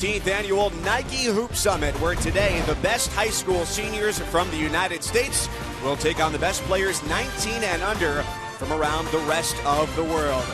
15th annual Nike Hoop Summit, where today the best high school seniors from the United States will take on the best players 19 and under from around the rest of the world.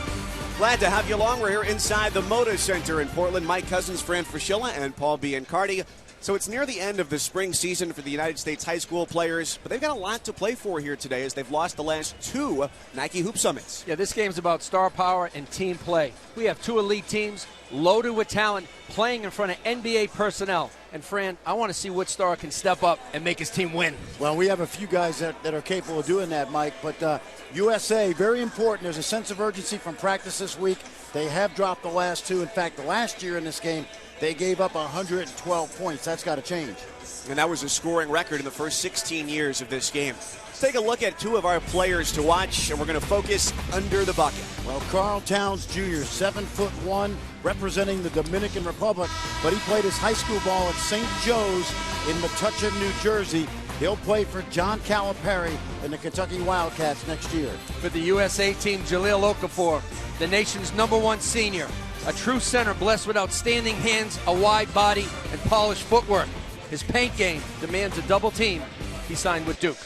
Glad to have you along. We're here inside the Moda Center in Portland. Mike Cousins, Fran Fraschilla, and Paul Biancardi. So it's near the end of the spring season for the United States high school players, but they've got a lot to play for here today as they've lost the last two Nike Hoop Summits. Yeah, this game's about star power and team play. We have two elite teams loaded with talent playing in front of NBA personnel. And Fran, I want to see which star can step up and make his team win. Well, we have a few guys that are capable of doing that, Mike, but USA, very important. There's a sense of urgency from practice this week. They have dropped the last two. In fact, the last year in this game, they gave up 112 points. That's got to change. And that was a scoring record in the first 16 years of this game. Let's take a look at two of our players to watch, and we're going to focus under the bucket. Well, Karl Towns Jr., 7'1", representing the Dominican Republic, but he played his high school ball at St. Joe's in Metuchen, New Jersey. He'll play for John Calipari and the Kentucky Wildcats next year. For the USA team, Jahlil Okafor, the nation's #1 senior. A true center blessed with outstanding hands, a wide body, and polished footwork. His paint game demands a double team. He signed with Duke.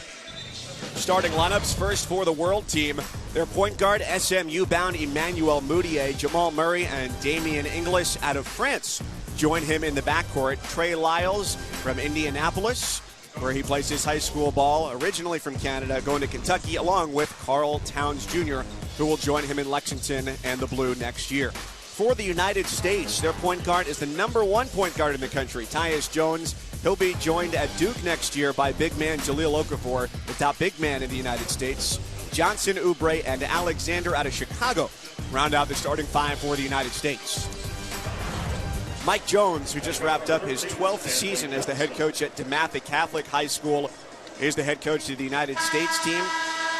Starting lineups first for the world team. Their point guard, SMU-bound Emmanuel Mudiay, Jamal Murray, and Damien Inglis out of France join him in the backcourt. Trey Lyles from Indianapolis, where he plays his high school ball, originally from Canada, going to Kentucky, along with Karl Towns Jr., who will join him in Lexington and the Blue next year. For the United States, their point guard is the #1 point guard in the country, Tyus Jones. He'll be joined at Duke next year by big man Jahlil Okafor, the top big man in the United States. Johnson Oubre and Alexander out of Chicago round out the starting five for the United States. Mike Jones, who just wrapped up his 12th season as the head coach at DeMatha Catholic High School, is the head coach of the United States team.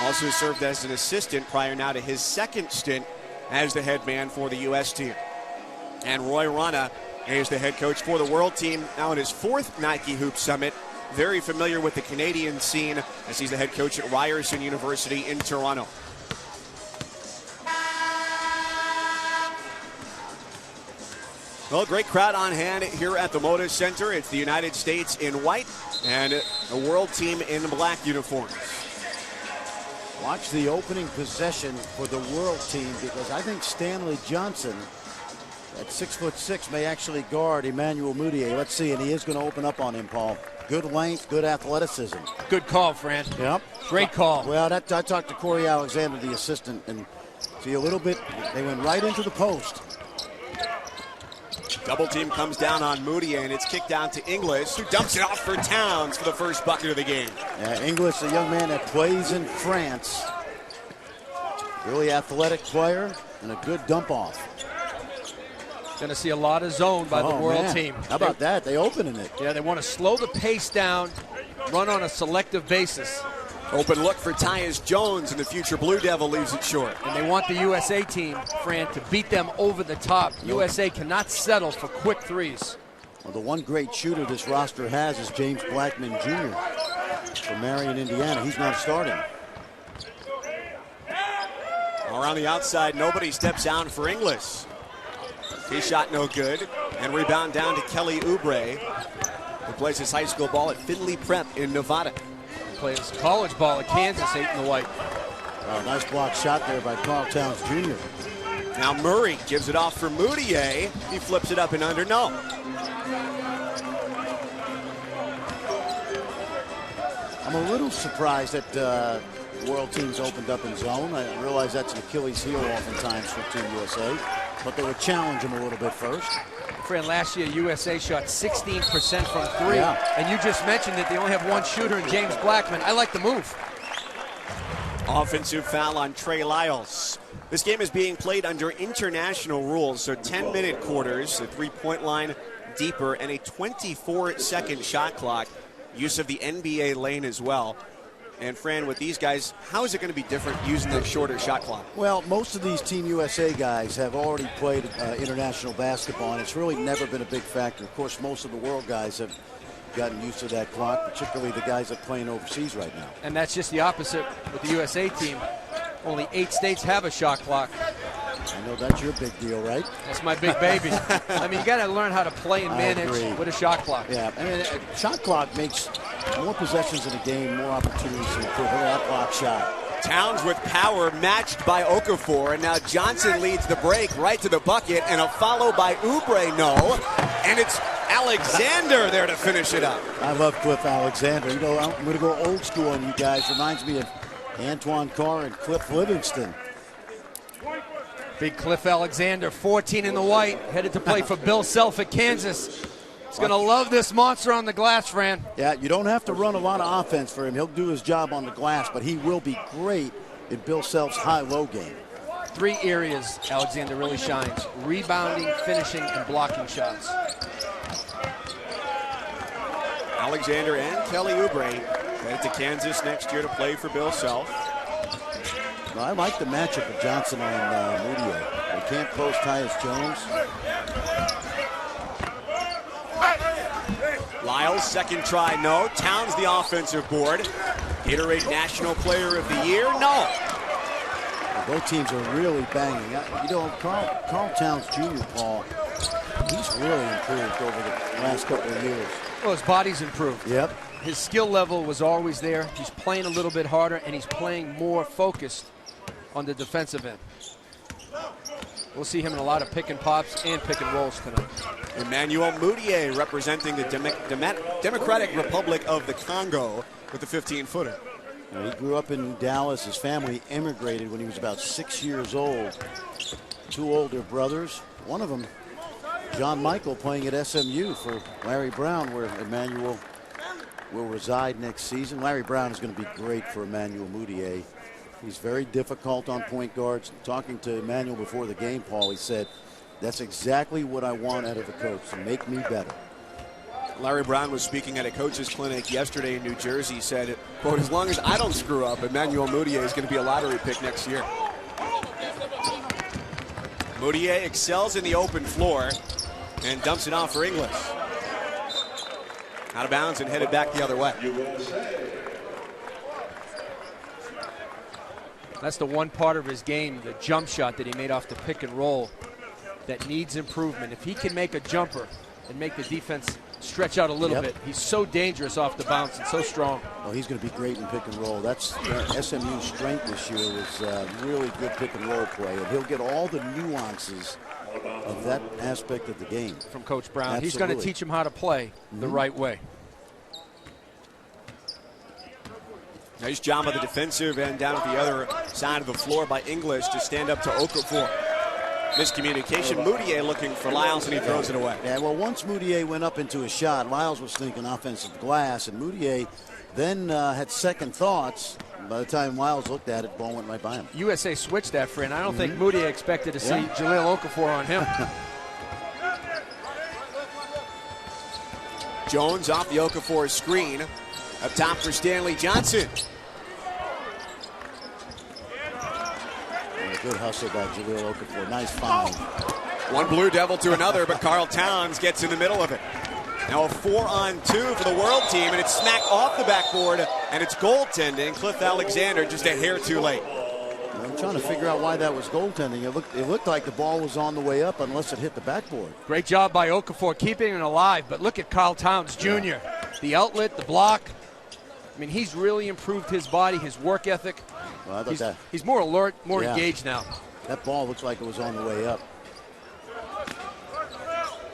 Also served as an assistant prior now to his second stint as the head man for the U.S. team. And Roy Rana is the head coach for the world team, now in his 4th Nike Hoop Summit. Very familiar with the Canadian scene as he's the head coach at Ryerson University in Toronto. Well, great crowd on hand here at the Moda Center. It's the United States in white and the world team in black uniforms. Watch the opening possession for the world team, because I think Stanley Johnson, at 6'6", may actually guard Emmanuel Mudiay. Let's see, and he is going to open up on him, Paul. Good length, good athleticism. Good call, Fran. Yep. Great call. Well, I talked to Corey Alexander, the assistant, and see a little bit, they went right into the post. Double team comes down on Mudiay, and it's kicked down to Inglis, who dumps it off for Towns for the first bucket of the game. Yeah, Inglis, a young man that plays in France. Really athletic player and a good dump off. Going to see a lot of zone by the world team. How about that? They opening it. Yeah, they want to slow the pace down, run on a selective basis. Open look for Tyus Jones, and the future Blue Devil leaves it short. And they want the USA team, Fran, to beat them over the top. USA cannot settle for quick threes. Well, the one great shooter this roster has is James Blackman Jr. from Marion, Indiana. He's not starting. Around the outside, nobody steps down for Inglis. He shot no good. And rebound down to Kelly Oubre, who plays his high school ball at Findlay Prep in Nevada. Plays college ball at Kansas, 8 in the white. Oh, nice block shot there by Karl Towns Jr. Now Murray gives it off for Mudiay. He flips it up and under. No. I'm a little surprised that the world team's opened up in zone. I realize that's an Achilles heel oftentimes for Team USA, but they would challenge him a little bit first. Fran, last year USA shot 16% from 3, yeah. And you just mentioned that they only have one shooter in James Blackman. I like the move. Offensive foul on Trey Lyles. This game is being played under international rules, so 10-minute quarters, the three-point line deeper, and a 24-second shot clock. Use of the NBA lane as well. And Fran, with these guys, how is it going to be different using the shorter shot clock? Well, most of these Team USA guys have already played international basketball, and it's really never been a big factor. Of course, most of the world guys have gotten used to that clock, particularly the guys that are playing overseas right now. And that's just the opposite with the USA team. Only 8 states have a shot clock. I know that's your big deal, right? That's my big baby. I mean, you got to learn how to play and manage with a shot clock. Yeah, I mean, a shot clock makes more possessions in a game, more opportunities to improve. Look at that block shot. Towns with power matched by Okafor, and now Johnson leads the break right to the bucket, and a follow by Oubre, no. And it's Alexander there to finish it up. I love Cliff Alexander. You know, I'm going to go old school on you guys. Reminds me of Antoine Carr and Cliff Livingston. Big Cliff Alexander, 14 in the white, headed to play for Bill Self at Kansas. He's going to love this monster on the glass, Fran. Yeah, you don't have to run a lot of offense for him. He'll do his job on the glass, but he will be great in Bill Self's high-low game. 3 areas Alexander really shines: rebounding, finishing, and blocking shots. Alexander and Kelly Oubre headed to Kansas next year to play for Bill Self. Well, I like the matchup of Johnson on Moutier. They can't post Tyus Jones. Lyles, second try, no. Towns, the offensive board. Gatorade National Player of the Year, no. Both teams are really banging. You know, Carl Towns Jr., Paul, he's really improved over the last couple of years. Well, his body's improved. Yep. His skill level was always there. He's playing a little bit harder, and he's playing more focused on the defensive end. We'll see him in a lot of pick and pops and pick and rolls tonight. Emmanuel Mudiay representing the Democratic Republic of the Congo with the 15-footer. He grew up in Dallas. His family immigrated when he was about 6 years old. 2 older brothers. One of them, John Michael, playing at SMU for Larry Brown, where Emmanuel will reside next season. Larry Brown is going to be great for Emmanuel Mudiay. He's very difficult on point guards. Talking to Emmanuel before the game, Paul, he said, that's exactly what I want out of a coach, to make me better. Larry Brown was speaking at a coach's clinic yesterday in New Jersey. He said, quote, as long as I don't screw up, Emmanuel Mudiay is going to be a lottery pick next year. Mudiay excels in the open floor and dumps it off for Inglis. Out of bounds and headed back the other way. That's the one part of his game, the jump shot that he made off the pick and roll, that needs improvement. If he can make a jumper and make the defense stretch out a little bit, he's so dangerous off the bounce and so strong. Well, he's going to be great in pick and roll. That's SMU's strength this year, was really good pick and roll play. And he'll get all the nuances of that aspect of the game. From Coach Brown. Absolutely. He's going to teach him how to play the right way. Nice job on the defensive end down at the other side of the floor by Inglis to stand up to Okafor. Miscommunication. Mudiay looking for Lyles, and he throws it away. Yeah, well, once Mudiay went up into a shot, Lyles was thinking offensive glass, and Mudiay then had second thoughts. By the time Lyles looked at it, the ball went right by him. USA switched that, friend. I don't think Mudiay expected to see Jahlil Okafor on him. Jones off the Okafor screen. Up top for Stanley Johnson. Good hustle by Jahlil Okafor. Nice foul. One Blue Devil to another, but Carl Towns gets in the middle of it. Now a 4-on-2 for the world team, and it's smacked off the backboard, and it's goaltending. Cliff Alexander just a hair too late. I'm trying to figure out why that was goaltending. It looked like the ball was on the way up unless it hit the backboard. Great job by Okafor keeping it alive, but look at Carl Towns Jr. The outlet, the block. I mean, he's really improved his body, his work ethic. Well, I thought he's more alert, more engaged now. That ball looks like it was on the way up.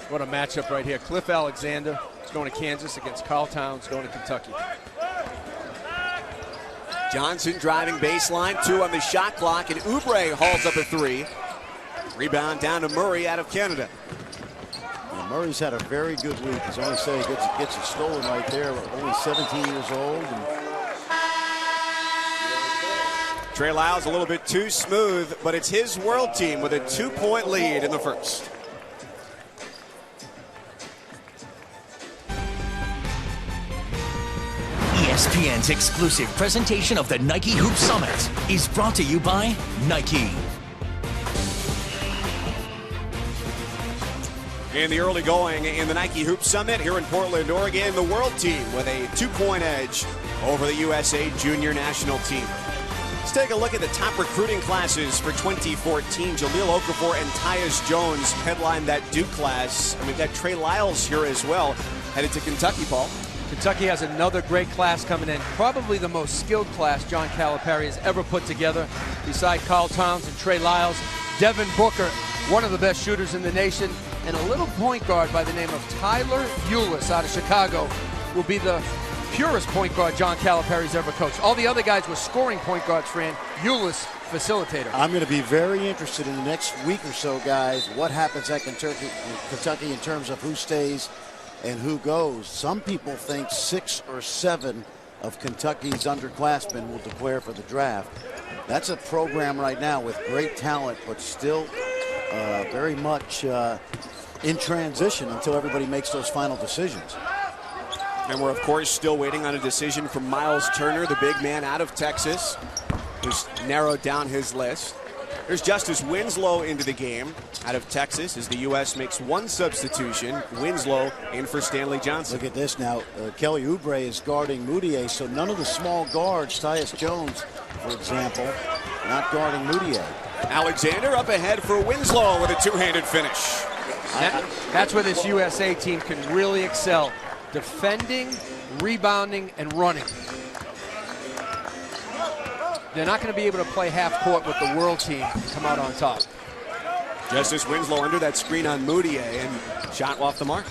What a matchup right here. Cliff Alexander is going to Kansas against Carl Towns going to Kentucky. Johnson driving baseline, 2 on the shot clock, and Oubre hauls up a 3. Rebound down to Murray out of Canada. Well, Murray's had a very good week. As I always say, he gets it stolen right there. Only 17 years old. Trey Lyles a little bit too smooth, but it's his world team with a 2-point lead in the first. ESPN's exclusive presentation of the Nike Hoop Summit is brought to you by Nike. In the early going in the Nike Hoop Summit here in Portland, Oregon, the world team with a 2-point edge over the USA junior national team. take a look at the top recruiting classes for 2014. Jahlil Okafor and Tyus Jones headline that Duke class. And we've got Trey Lyles here as well, headed to Kentucky, Paul. Kentucky has another great class coming in. Probably the most skilled class John Calipari has ever put together. Beside Carl Towns and Trey Lyles, Devin Booker, one of the best shooters in the nation, and a little point guard by the name of Tyler Ulis out of Chicago will be the purest point guard John Calipari's ever coached. All the other guys were scoring point guards, Fran. Ulis, facilitator. I'm going to be very interested in the next week or so, guys, what happens at Kentucky in terms of who stays and who goes. Some people think 6 or 7 of Kentucky's underclassmen will declare for the draft. That's a program right now with great talent, but still very much in transition until everybody makes those final decisions. And we're, of course, still waiting on a decision from Miles Turner, the big man out of Texas, who's narrowed down his list. There's Justice Winslow into the game out of Texas as the U.S. makes one substitution. Winslow in for Stanley Johnson. Look at this now. Kelly Oubre is guarding Moutier, so none of the small guards, Tyus Jones, for example, not guarding Moutier. Alexander up ahead for Winslow with a two-handed finish. That's where this USA team can really excel. Defending, rebounding, and running. They're not going to be able to play half court with the world team and come out on top. Justice Winslow under that screen on Moutier and shot off the mark.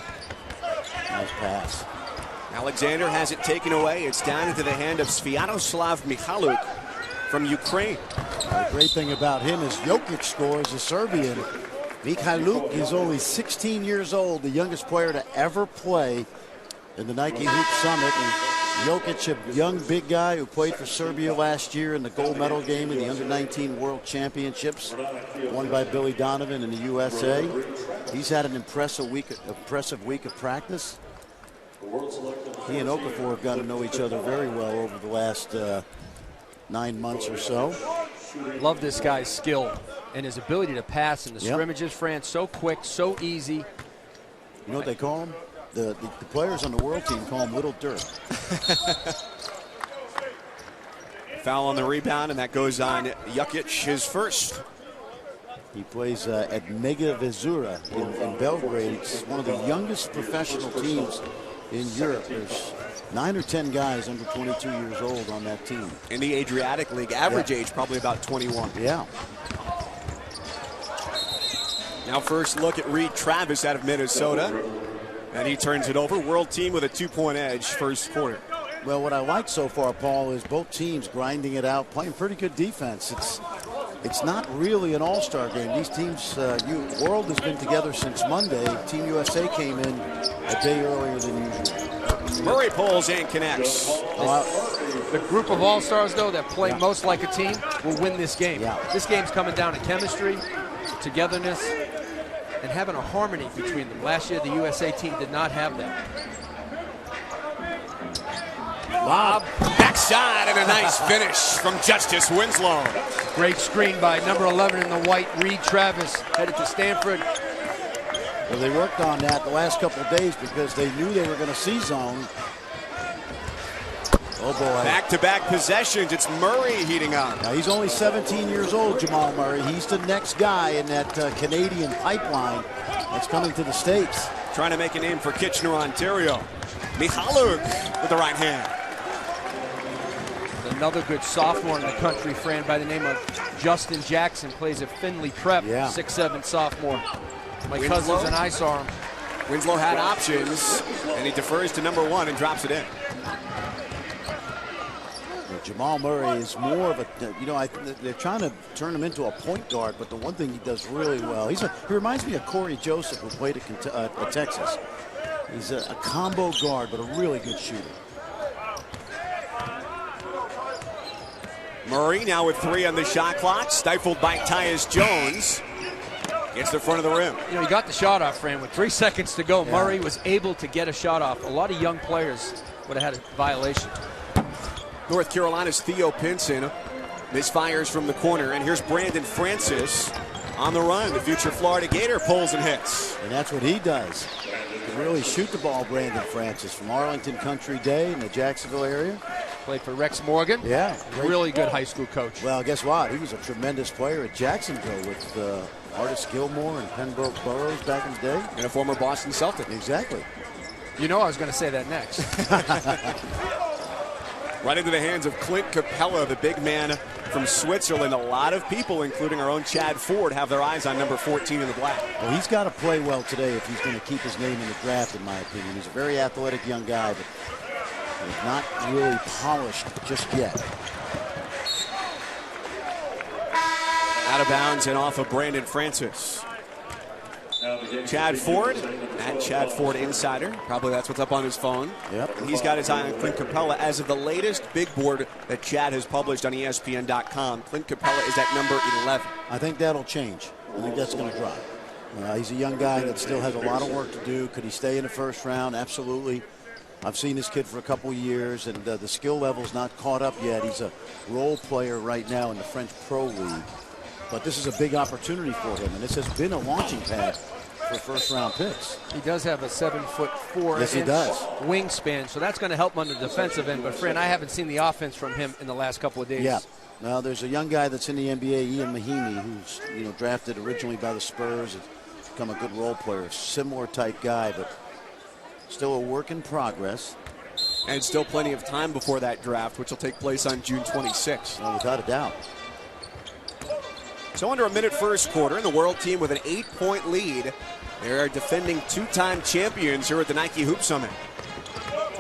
Nice pass. Alexander has it taken away. It's down into the hand of Sviatoslav Michaluk from Ukraine. The great thing about him is Jokic scores, a Serbian. Michaluk is only 16 years old, the youngest player to ever play in the Nike Hoop Summit. And Jokic, a young big guy who played for Serbia last year in the gold medal game in the Under-19 World Championships, won by Billy Donovan in the USA. He's had an impressive week of practice. He and Okafor have gotten to know each other very well over the last 9 months or so. Love this guy's skill and his ability to pass in the scrimmages, Fran. So quick, so easy. You know what they call him? The players on the world team call him Little Dirk. Foul on the rebound, and that goes on Jokic, his first. He plays at Mega Vezura in Belgrade. It's one of the youngest professional teams in Europe. There's 9 or 10 guys under 22 years old on that team. In the Adriatic League, average age probably about 21. Yeah. Now first look at Reed Travis out of Minnesota. And he turns it over. World team with a 2-point edge first quarter. Well, what I like so far, Paul, is both teams grinding it out, playing pretty good defense. It's not really an all-star game. These teams, World has been together since Monday. Team USA came in a day earlier than usual. Murray pulls and connects. The group of all-stars, though, that play most like a team will win this game. Yeah. This game's coming down to chemistry, togetherness, and having a harmony between them. Last year, the USA team did not have that. Lob, backside, and a nice finish from Justice Winslow. Great screen by number 11 in the white, Reed Travis, headed to Stanford. Well, they worked on that the last couple of days because they knew they were going to see zone. Oh, boy. Back-to-back possessions. It's Murray heating up. Now, he's only 17 years old, Jamal Murray. He's the next guy in that Canadian pipeline that's coming to the States. Trying to make a name for Kitchener, Ontario. Michaluk with the right hand. Another good sophomore in the country, Fran, by the name of Justin Jackson, plays at Findlay Prep, 6'7" sophomore. My cousins and I saw him. Winslow had options, and he defers to number 1 and drops it in. Jamal Murray is more of a, they're trying to turn him into a point guard, but the one thing he does really well, he reminds me of Corey Joseph, who played at Texas. He's a combo guard, but a really good shooter. Murray now with 3 on the shot clock, stifled by Tyus Jones. Gets the front of the rim. You know, he got the shot off, Fran, with 3 seconds to go. Murray was able to get a shot off. A lot of young players would have had a violation. North Carolina's Theo Pinson misfires from the corner, and here's Brandon Francis on the run. The future Florida Gator pulls and hits. And that's what he does. He can really shoot the ball, Brandon Francis, from Arlington Country Day in the Jacksonville area. Played for Rex Morgan. Yeah. Really good high school coach. Well, guess what? He was a tremendous player at Jacksonville with Artis Gilmore and Pembroke Burroughs back in the day. And a former Boston Celtic. Exactly. You know I was going to say that next. Right into the hands of Clint Capella, the big man from Switzerland. A lot of people, including our own Chad Ford, have their eyes on number 14 in the black. Well, he's got to play well today if he's going to keep his name in the draft, in my opinion. He's a very athletic young guy, but he's not really polished just yet. Out of bounds and off of Brandon Francis. Chad Ford, at Chad Ford Insider. Probably that's what's up on his phone. Yep. And he's got his eye on Clint Capella. As of the latest big board that Chad has published on ESPN.com, Clint Capella is at number 11. I think that'll change. I think that's going to drop. He's a young guy that still has a lot of work to do. Could he stay in the first round? Absolutely. I've seen this kid for a couple years, and the skill level's not caught up yet. He's a role player right now in the French Pro League. But this is a big opportunity for him, and this has been a launching pad for first-round picks. He does have a 7'4" Yes, he does. wingspan, so that's going to help him on the defensive end. But, Fran, I haven't seen the offense from him in the last couple of days. Yeah. Now, there's a young guy that's in the NBA, Ian Mahinmi, who's drafted originally by the Spurs and become a good role player. Similar type guy, but still a work in progress. And still plenty of time before that draft, which will take place on June 26th. Well, without a doubt. So under a minute first quarter, and the world team with an 8-point lead. They are defending two-time champions here at the Nike Hoop Summit.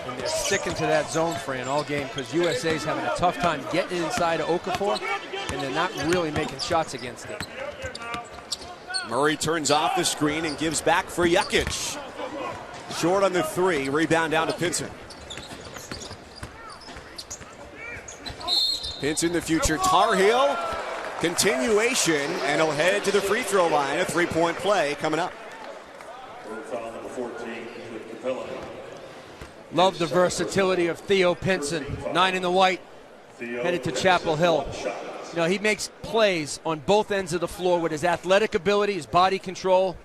And they're sticking to that zone, Fran, all game because USA's having a tough time getting inside of Okafor, and they're not really making shots against it. Murray turns off the screen and gives back for Jokic. Short on the three, rebound down to Pinson. Pinson, the future Tar Heel. Continuation, and he'll head to the free throw line. A three-point play coming up. Love the versatility of Theo Pinson. 9 in the white, headed to Chapel Hill. He makes plays on both ends of the floor with his athletic ability, his body control,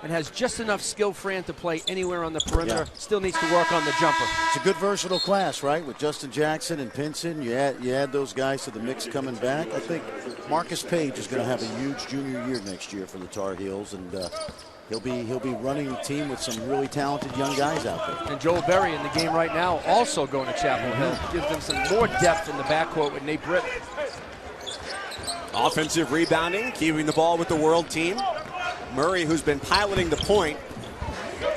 and has just enough skill, Fran, to play anywhere on the perimeter. Yeah. Still needs to work on the jumper. It's a good versatile class, right? With Justin Jackson and Pinson, you add those guys to the mix coming back. I think Marcus Page is going to have a huge junior year next year for the Tar Heels, and he'll be running the team with some really talented young guys out there. And Joel Berry in the game right now, also going to Chapel Hill. Gives them some more depth in the backcourt with Nate Britt. Offensive rebounding, keeping the ball with the world team. Murray, who's been piloting the point,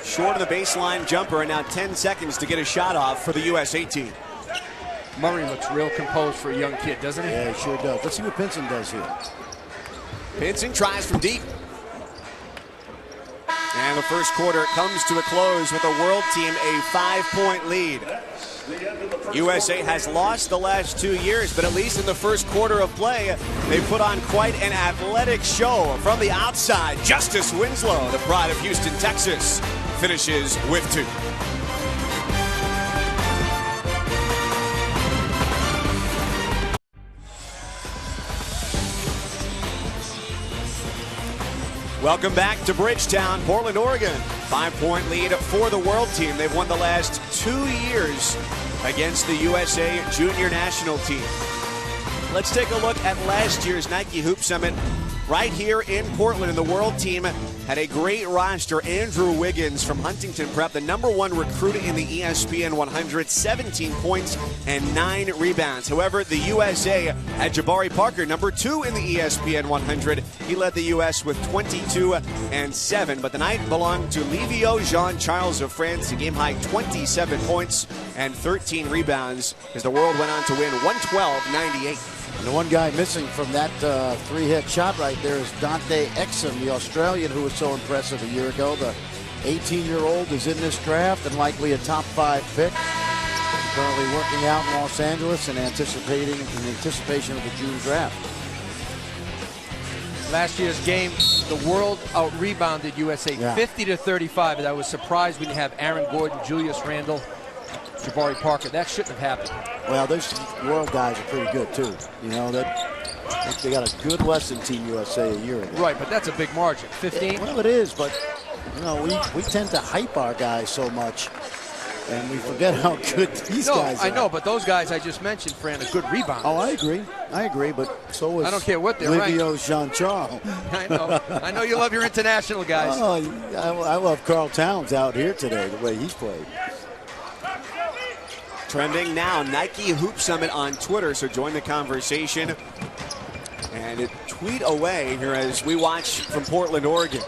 short of the baseline jumper, and now 10 seconds to get a shot off for the USA team. Murray looks real composed for a young kid, doesn't he? Yeah, he sure does. Let's see what Pinson does here. Pinson tries from deep. And the first quarter comes to a close with the world team a 5-point lead. USA has lost the last 2 years, but at least in the first quarter of play, they put on quite an athletic show. From the outside, Justice Winslow, the pride of Houston, Texas, finishes with 2. Welcome back to Bridgetown, Portland, Oregon. 5-point lead for the world team. They've won the last 2 years against the USA junior national team. Let's take a look at last year's Nike Hoop Summit right here in Portland. And the world team had a great roster. Andrew Wiggins from Huntington Prep, the #1 recruit in the ESPN 100, 17 points and 9 rebounds. However, the USA had Jabari Parker, #2 in the ESPN 100. He led the U.S. with 22 and 7. But the night belonged to Livio Jean-Charles of France. A game-high 27 points and 13 rebounds as the world went on to win 112-98. And the one guy missing from that three-hit shot right there is Dante Exum, the Australian who was so impressive a year ago. The 18-year-old is in this draft and likely a top 5 pick. Currently working out in Los Angeles and anticipation of the June draft. Last year's game, the world out-rebounded USA 50-35, and I was surprised we didn't have Aaron Gordon, Julius Randle, Jabari Parker. That shouldn't have happened. Well, those world guys are pretty good too. They got a good Western Team USA a year ago. Right, but that's a big margin. 15. Well, it is, but we tend to hype our guys so much. And we forget how good these guys are. I know, but those guys I just mentioned, Fran, a good rebound. Oh, I agree, but so was I don't care what they're Livio Jean-Charles. I know you love your international guys. Oh, I love Carl Towns out here today, the way he's played. Trending now, Nike Hoop Summit on Twitter, so join the conversation. And tweet away here as we watch from Portland, Oregon.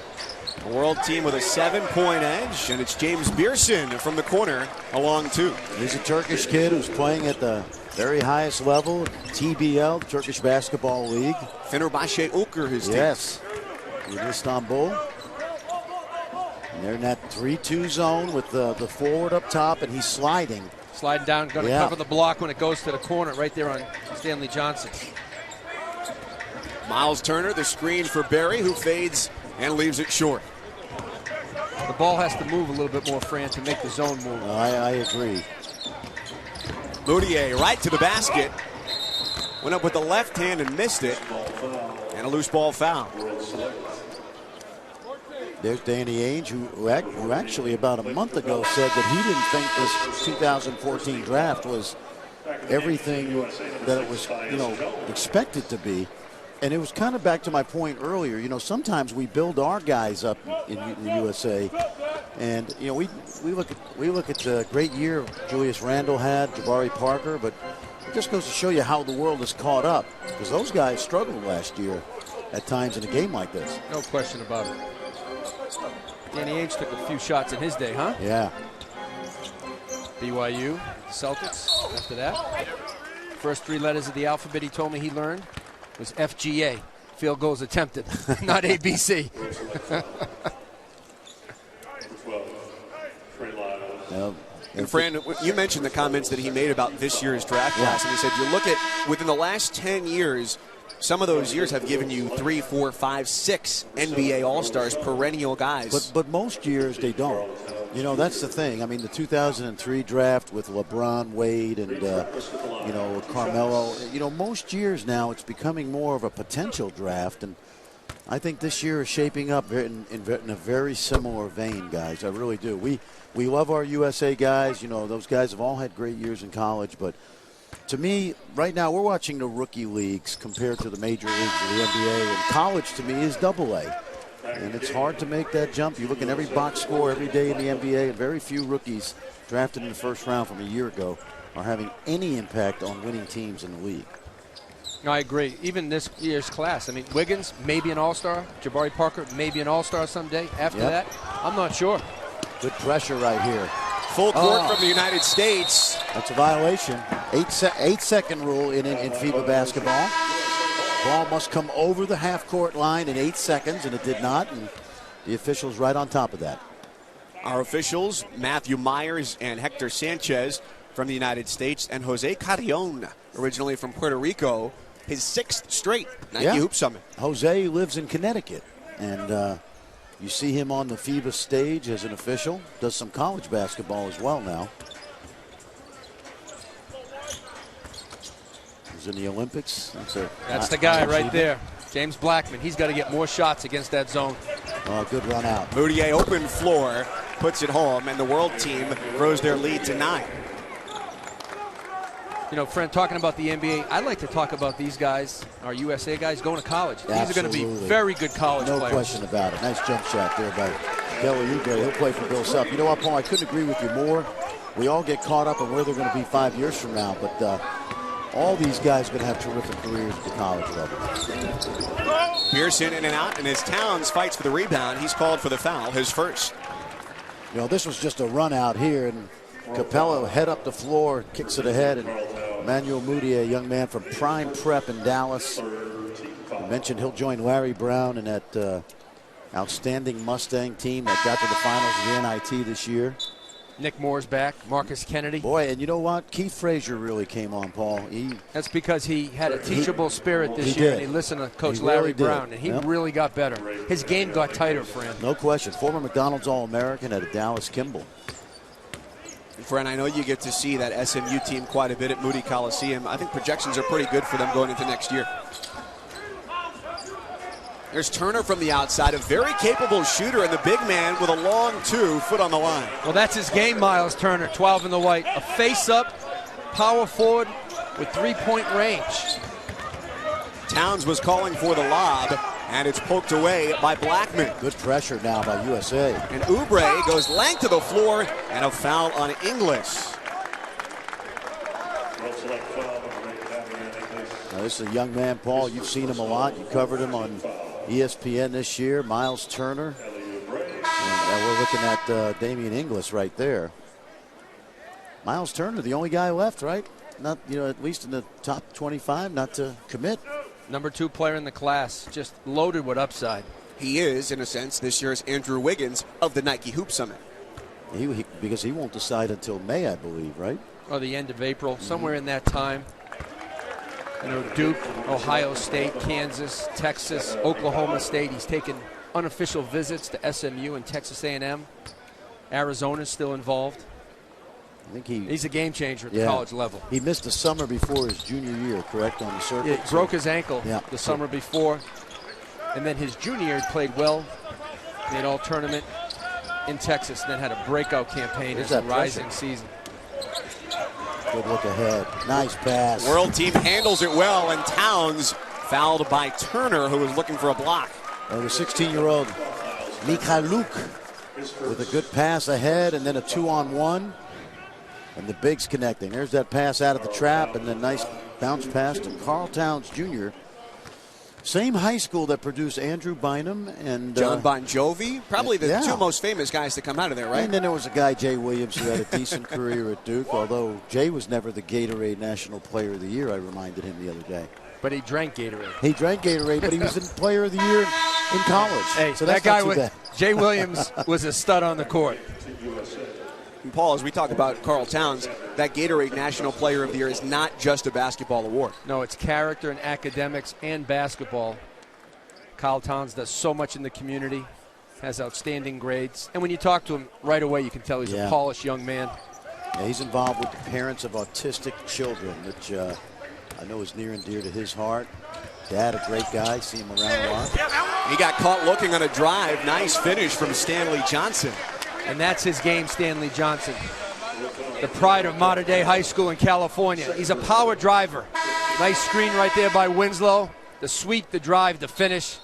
A world team with a 7-point edge, and it's James Bierson from the corner along two. He's a Turkish kid who's playing at the very highest level, TBL, Turkish Basketball League. Fenerbahçe Ulker, his team. Yes, in Istanbul. And they're in that 3-2 zone with the forward up top, and he's sliding. Sliding down, going to cover the block when it goes to the corner right there on Stanley Johnson. Miles Turner, the screen for Barry, who fades and leaves it short. The ball has to move a little bit more, Fran, to make the zone move. I agree. Moutier right to the basket. Went up with the left hand and missed it. And a loose ball foul. There's Danny Ainge, who actually about a month ago said that he didn't think this 2014 draft was everything that it was, expected to be. And it was kind of back to my point earlier. Sometimes we build our guys up in the USA, and we look at the great year Julius Randle had, Jabari Parker, but it just goes to show you how the world is caught up, because those guys struggled last year at times in a game like this. No question about it. Danny Ainge took a few shots in his day, huh? Yeah. BYU, Celtics. After that, first three letters of the alphabet he told me he learned was FGA, field goals attempted, not ABC. And Fran, you mentioned the comments that he made about this year's draft class, and he said you look at within the last 10 years, some of those years have given you 3, 4, 5, 6 NBA All-Stars, perennial guys. But most years they don't. That's the thing. I mean, the 2003 draft with LeBron, Wade, and Carmelo. Most years now it's becoming more of a potential draft, and I think this year is shaping up in a very similar vein, guys. I really do. We love our USA guys. Those guys have all had great years in college, but to me, right now, we're watching the rookie leagues compared to the major leagues of the NBA, and college to me is AA. And it's hard to make that jump. You look at every box score every day in the NBA, and very few rookies drafted in the first round from a year ago are having any impact on winning teams in the league. No, I agree. Even this year's class. I mean, Wiggins, maybe an all-star. Jabari Parker, maybe an all-star someday. After that, I'm not sure. Good pressure right here. Full court from the United States. That's a violation. 8-second rule in FIBA basketball. Ball must come over the half-court line in 8 seconds, and it did not, and the official's right on top of that. Our officials, Matthew Myers and Hector Sanchez from the United States, and Jose Carrion, originally from Puerto Rico, his 6th straight Nike Hoop Summit. Jose lives in Connecticut, and you see him on the FIBA stage as an official. Does some college basketball as well now. In the Olympics. That's the guy right there. James Blackman. He's got to get more shots against that zone. Oh, good run out. Moutier open floor, puts it home, and the world team grows their lead to 9. Fran, talking about the NBA, I'd like to talk about these guys, our USA guys, going to college. Absolutely. These are going to be very good college players. No question about it. Nice jump shot there by Kelly Oubre. He'll play for Bill Self. You know what, Paul? I couldn't agree with you more. We all get caught up on where they're going to be 5 years from now, but all these guys are going to have terrific careers at the college level. Pearson in and out, and as Towns fights for the rebound, he's called for the foul, his first. This was just a run out here, and Capello head up the floor, kicks it ahead, and Emmanuel Mudiay, a young man from Prime Prep in Dallas. I mentioned he'll join Larry Brown in that outstanding Mustang team that got to the finals of the NIT this year. Nick Moore's back. Marcus Kennedy. Boy, and you know what? Keith Frazier really came on, Paul. That's because he had a teachable spirit this he year, did. and he listened to Coach He Larry really did. Brown, and he really got better. His game got tighter, Fran. No question. Former McDonald's All-American at Dallas Kimball. Fran, I know you get to see that SMU team quite a bit at Moody Coliseum. I think projections are pretty good for them going into next year. There's Turner from the outside, a very capable shooter, and the big man with a long 2 foot on the line. Well, that's his game, Miles Turner, 12 in the white. A face-up power forward with 3-point range. Towns was calling for the lob, and it's poked away by Blackman. Good pressure now by USA. And Oubre goes length to the floor, and a foul on Inglis. Now, this is a young man, Paul. You've seen him a lot. You covered him on ESPN this year. Miles Turner. And we're looking at Damian Inglis right there. Miles Turner, the only guy left, right? Not, at least in the top 25, not to commit. Number 2 player in the class, just loaded with upside. He is, in a sense, this year's Andrew Wiggins of the Nike Hoop Summit. Because he won't decide until May, I believe, right? Or the end of April, somewhere in that time. Duke, Ohio State, Kansas, Texas, Oklahoma State. He's taken unofficial visits to SMU and Texas A&M. Arizona's still involved. I think he's a game changer at the college level. He missed the summer before his junior year, correct, on the circuit? Yeah, he broke his ankle the summer before. And then his junior year, he played well. Made all tournament in Texas, and then had a breakout campaign in the rising season. Good look ahead. Nice pass. World team handles it well, and Towns fouled by Turner, who was looking for a block. And the 16-year-old Mykhailiuk with a good pass ahead, and then a 2-on-1. And the bigs connecting. There's that pass out of the trap, and then nice bounce pass to Karl Towns Jr. Same high school that produced Andrew Bynum and John Bon Jovi, probably the 2 most famous guys to come out of there, right? And then there was a guy, Jay Williams, who had a decent career at Duke, although Jay was never the Gatorade National Player of the Year, I reminded him the other day. But he drank Gatorade. He drank Gatorade, but he was in Player of the Year in college. Hey, so that guy, Jay Williams, was a stud on the court. And Paul, as we talk about Karl Towns, that Gatorade National Player of the Year is not just a basketball award. No, it's character and academics and basketball. Karl Towns does so much in the community, has outstanding grades. And when you talk to him right away, you can tell he's a polished young man. Yeah, he's involved with the parents of autistic children, which I know is near and dear to his heart. Dad, a great guy. See him around a lot. He got caught looking on a drive. Nice finish from Stanley Johnson. And that's his game, Stanley Johnson. The pride of modern-day high school in California. He's a power driver. Nice screen right there by Winslow. The sweep, the drive, the finish.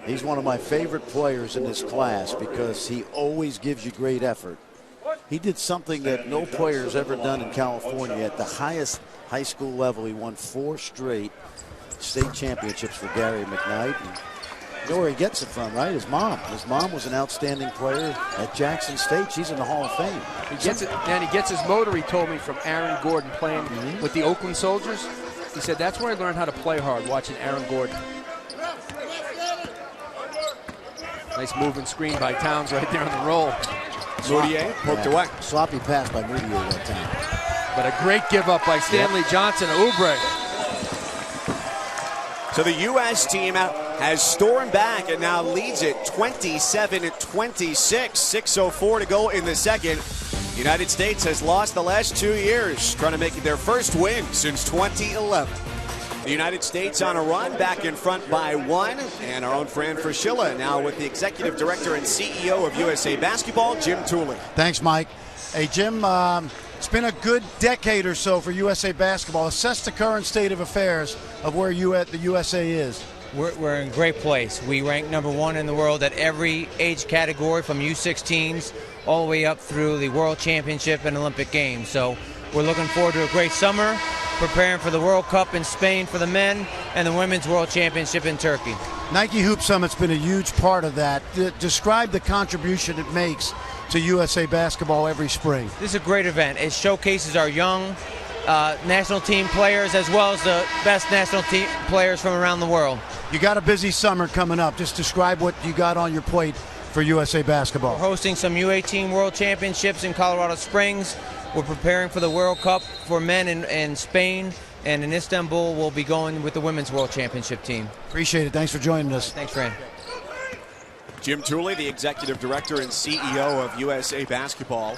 He's one of my favorite players in this class because he always gives you great effort. He did something that no player has ever done in California. At the highest high school level, he won 4 straight state championships for Gary McKnight. And you know where he gets it from, right? His mom. His mom was an outstanding player at Jackson State. She's in the Hall of Fame. He gets it, and he gets his motor, he told me, from Aaron Gordon playing with the Oakland Soldiers. He said, that's where I learned how to play hard, watching Aaron Gordon. Nice moving screen by Towns right there on the roll. Moutier poked away. Sloppy pass by Moutier that time. But a great give up by Stanley Johnson, Oubre. So the U.S. team has stormed back and now leads it 27-26. 6:04 to go in the second. The United States has lost the last 2 years, trying to make it their first win since 2011. The United States on a run, back in front by 1. And our own Fran Fraschilla now with the Executive Director and CEO of USA Basketball, Jim Tooley. Thanks, Mike. Hey, Jim, it's been a good decade or so for USA Basketball. Assess the current state of affairs of where the USA is. We're in a great place. We rank #1 in the world at every age category, from U16s all the way up through the World Championship and Olympic Games. So we're looking forward to a great summer, preparing for the World Cup in Spain for the men and the Women's World Championship in Turkey. Nike Hoop Summit's been a huge part of that. Describe the contribution it makes to USA Basketball every spring. This is a great event. It showcases our young national team players as well as the best national team players from around the world. You got a busy summer coming up. Just describe what you got on your plate for USA Basketball. We're hosting some U18 World Championships in Colorado Springs. We're preparing for the World Cup for men in Spain, and in Istanbul we'll be going with the Women's World Championship team. Appreciate it. Thanks for joining us. Thanks, Fran. Jim Tooley, the Executive Director and CEO of USA Basketball.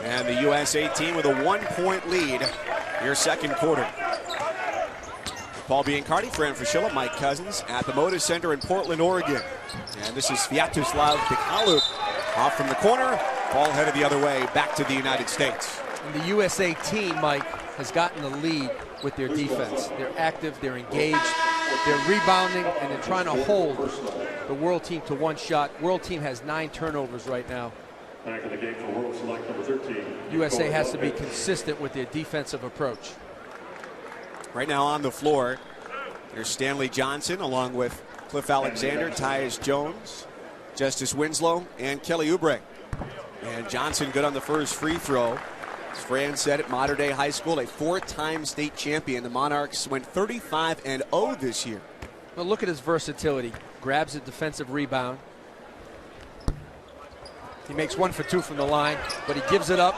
And the USA team with a 1-point lead here second quarter. Paul Biancardi, Fran Fraschilla, Mike Cousins at the Moda Center in Portland, Oregon. And this is Sviatoslav Pikhaluk off from the corner. Ball headed the other way, back to the United States. And the USA team, Mike, has gotten the lead with their defense. They're active, they're engaged, they're rebounding, and they're trying to hold the World Team to one shot. World Team has 9 turnovers right now. Back in the game for World Select number 13. USA has to be consistent with their defensive approach. Right now on the floor, there's Stanley Johnson along with Cliff Alexander, Tyus Jones, Justice Winslow, and Kelly Oubre. And Johnson good on the first free throw. As Fran said, at Mater Dei High School, a 4-time state champion. The Monarchs went 35-0 this year. Well, look at his versatility. Grabs a defensive rebound. He makes 1 for 2 from the line, but he gives it up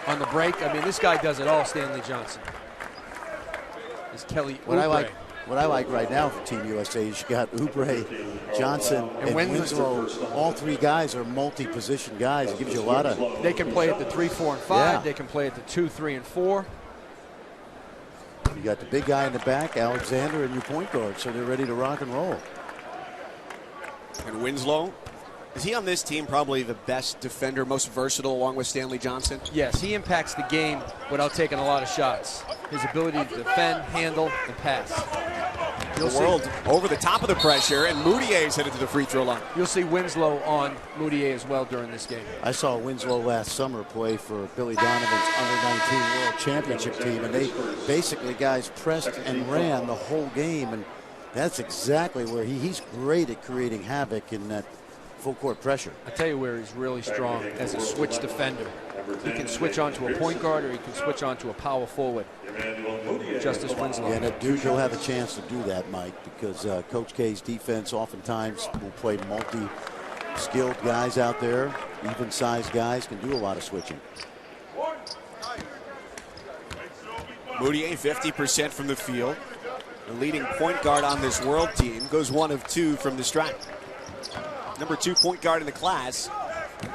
on the break. I mean, this guy does it all, Stanley Johnson. This Kelly Oubre. What I like right now for Team USA is you got Oubre, Johnson, and Winslow. All 3 guys are multi-position guys. It gives you a lot of... They can play at the 3, 4, and 5. Yeah. They can play at the 2, 3, and 4. You got the big guy in the back, Alexander, and your point guard, so they're ready to rock and roll. And Winslow, is he on this team probably the best defender, most versatile, along with Stanley Johnson? Yes, he impacts the game without taking a lot of shots. His ability to defend, handle, and pass. The world over the top of the pressure, and Moutier is headed to the free throw line. You'll see Winslow on Moutier as well during this game. I saw Winslow last summer play for Billy Donovan's under-19 World Championship team, and they basically, guys, pressed and ran the whole game, and that's exactly where he's great at creating havoc in that full court pressure. I tell you where he's really strong as a switch defender. He can switch onto a point guard or he can switch onto a power forward. Justice Winslow. And at Duke, he'll have a chance to do that, Mike, because Coach K's defense oftentimes will play multi-skilled guys out there. Even-sized guys can do a lot of switching. Moutier 50% from the field. The leading point guard on this world team goes 1 of 2 from the stripe. Number 2 point guard in the class,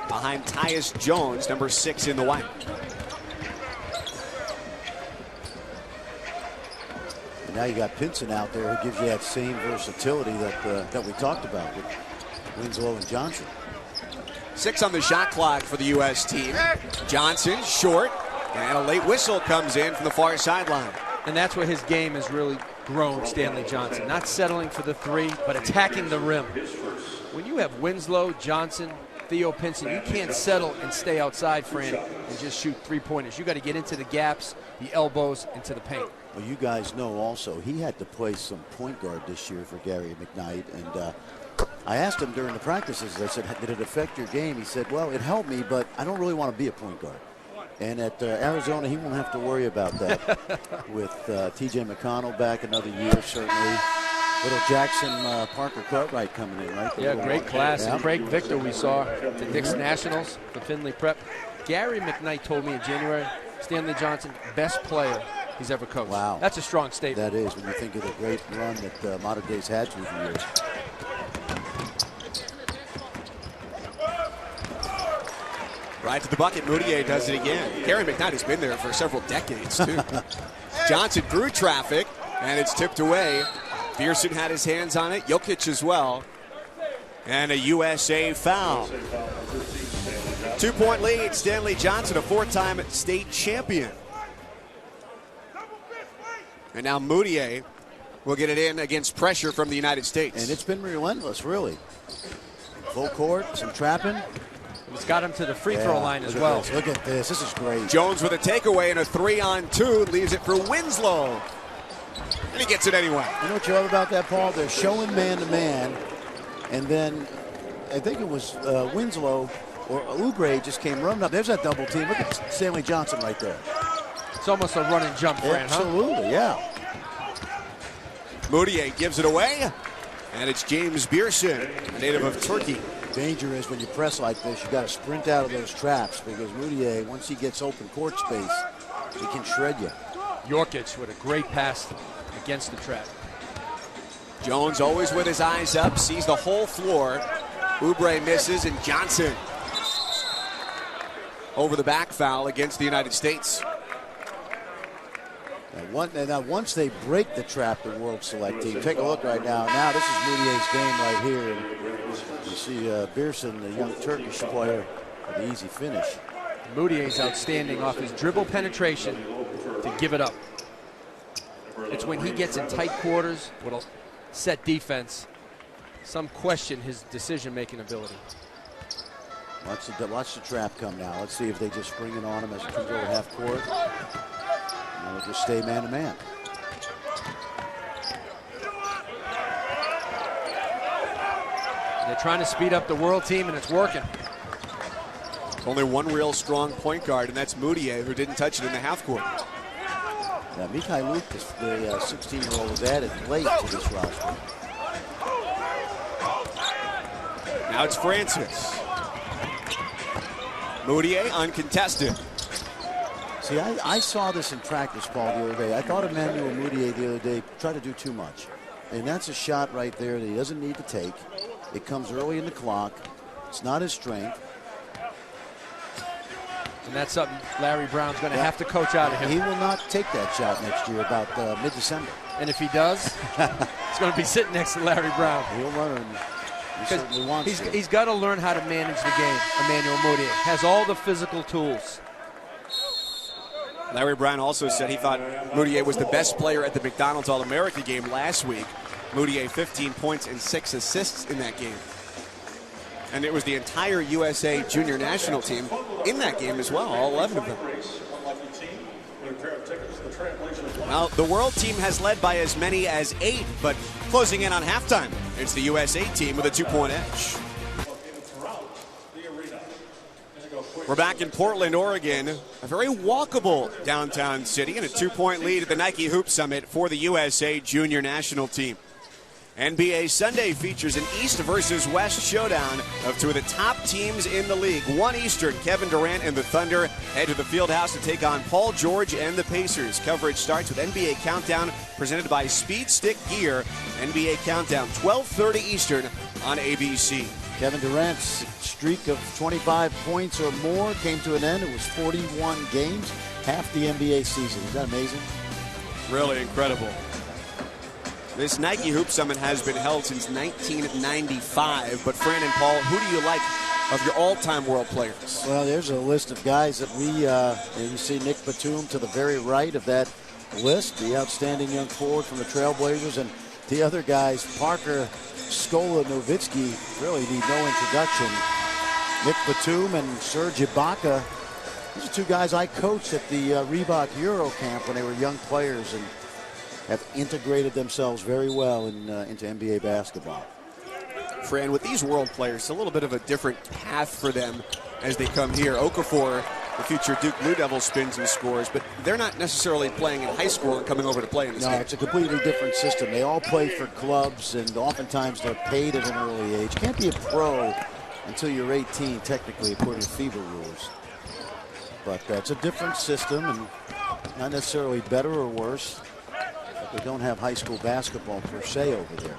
behind Tyus Jones, number 6 in the white. And now you got Pinson out there who gives you that same versatility that we talked about with Winslow and Johnson. 6 on the shot clock for the U.S. team. Johnson short, and a late whistle comes in from the far sideline. And that's where his game has really grown, Stanley Johnson. Not settling for the 3, but attacking the rim. When you have Winslow, Johnson, Theo Pinson, you can't settle and stay outside, Fran, and just shoot 3-pointers. You got to get into the gaps, the elbows, into the paint. Well, you guys know also he had to play some point guard this year for Gary McKnight, and I asked him during the practices, I said, did it affect your game? He said, well, it helped me, but I don't really want to be a point guard. And at Arizona, he won't have to worry about that with T.J. McConnell back another year, certainly. Little Jackson Parker Cartwright coming in, right? Yeah, great class. Yeah. And Craig Victor we saw at the Dick's Nationals for Findlay Prep. Gary McKnight told me in January, Stanley Johnson, best player he's ever coached. Wow. That's a strong statement. That is, when you think of the great run that Mater Dei's had through the years. Right to the bucket, Moutier does it again. Gary McKnight has been there for several decades, too. Johnson through traffic, and it's tipped away. Pearson had his hands on it, Jokic as well. And a USA foul. 2-point lead, Stanley Johnson, a 4-time state champion. And now Moutier will get it in against pressure from the United States. And it's been relentless, really. Full court, some trapping. It's got him to the free throw line as well. Look at this. This is great. Jones with a takeaway and a 3-on-2. Leaves it for Winslow. And he gets it anyway. You know what you love about that, Paul? They're showing man-to-man. And then I think it was Winslow or Oubre just came running up. There's that double team. Look at Stanley Johnson right there. It's almost a run and jump, Fran, Absolutely, yeah. Moutier gives it away. And it's James Pearson, a native of Turkey. Danger is when you press like this, you got to sprint out of those traps because Moutier, once he gets open court space, he can shred you. Jokic with a great pass against the trap. Jones always with his eyes up, sees the whole floor. Oubre misses, and Johnson over the back foul against the United States. Now, once they break the trap, the World Select team, take a look right now. Now this is Moutier's game right here. And you see Beerson, the young Turkish player, with the easy finish. Moutier's outstanding off his dribble penetration to give it up. It's when he gets in tight quarters with a set defense, some question his decision-making ability. Watch the trap come now. Let's see if they just spring it on him as he comes over half court. And they'll just stay man-to-man. They're trying to speed up the world team, and it's working. Only one real strong point guard, and that's Moutier, who didn't touch it in the half court. Now, Mikhailuk, the 16-year-old, was added late to this roster. Now it's Francis. Moutier uncontested. See, I saw this in practice, Paul, the other day. I thought Emmanuel Moutier the other day tried to do too much. And that's a shot right there that he doesn't need to take. It comes early in the clock. It's not his strength. And that's something Larry Brown's going to have to coach out of him. He will not take that shot next year, about mid-December. And if he does, he's going to be sitting next to Larry Brown. He'll learn. He certainly wants to. He's got to learn how to manage the game. Emmanuel Moutier has all the physical tools. Larry Brown also said he thought Moutier was the best player at the McDonald's All-America game last week. Moutier 15 points and 6 assists in that game. And it was the entire USA junior national team in that game as well, all 11 of them. Well, the world team has led by as many as 8, but closing in on halftime, it's the USA team with a 2-point edge. We're back in Portland, Oregon, a very walkable downtown city, and a 2-point lead at the Nike Hoop Summit for the USA junior national team. NBA Sunday features an East versus West showdown of two of the top teams in the league. 1 Eastern, Kevin Durant and the Thunder head to the Fieldhouse to take on Paul George and the Pacers. Coverage starts with NBA Countdown presented by Speed Stick Gear. NBA Countdown, 12:30 Eastern on ABC. Kevin Durant's streak of 25 points or more came to an end. It was 41 games, half the NBA season. Is that amazing? Really incredible. This Nike Hoop Summit has been held since 1995. But Fran and Paul, who do you like of your all-time world players? Well, there's a list of guys that you see Nick Batum to the very right of that list, the outstanding young forward from the Trailblazers, and the other guys, Parker, Scola, Nowitzki, really need no introduction. Nick Batum and Serge Ibaka. These are two guys I coached at the Reebok Euro Camp when they were young players and have integrated themselves very well into NBA basketball. Fran, with these world players, it's a little bit of a different path for them as they come here. Okafor, the future Duke Blue Devils, spins and scores, but they're not necessarily playing in high school and coming over to play in this game. No, it's a completely different system. They all play for clubs, and oftentimes they're paid at an early age. You can't be a pro until you're 18, technically, according to FIBA rules. But it's a different system, and not necessarily better or worse. They don't have high school basketball per se over there.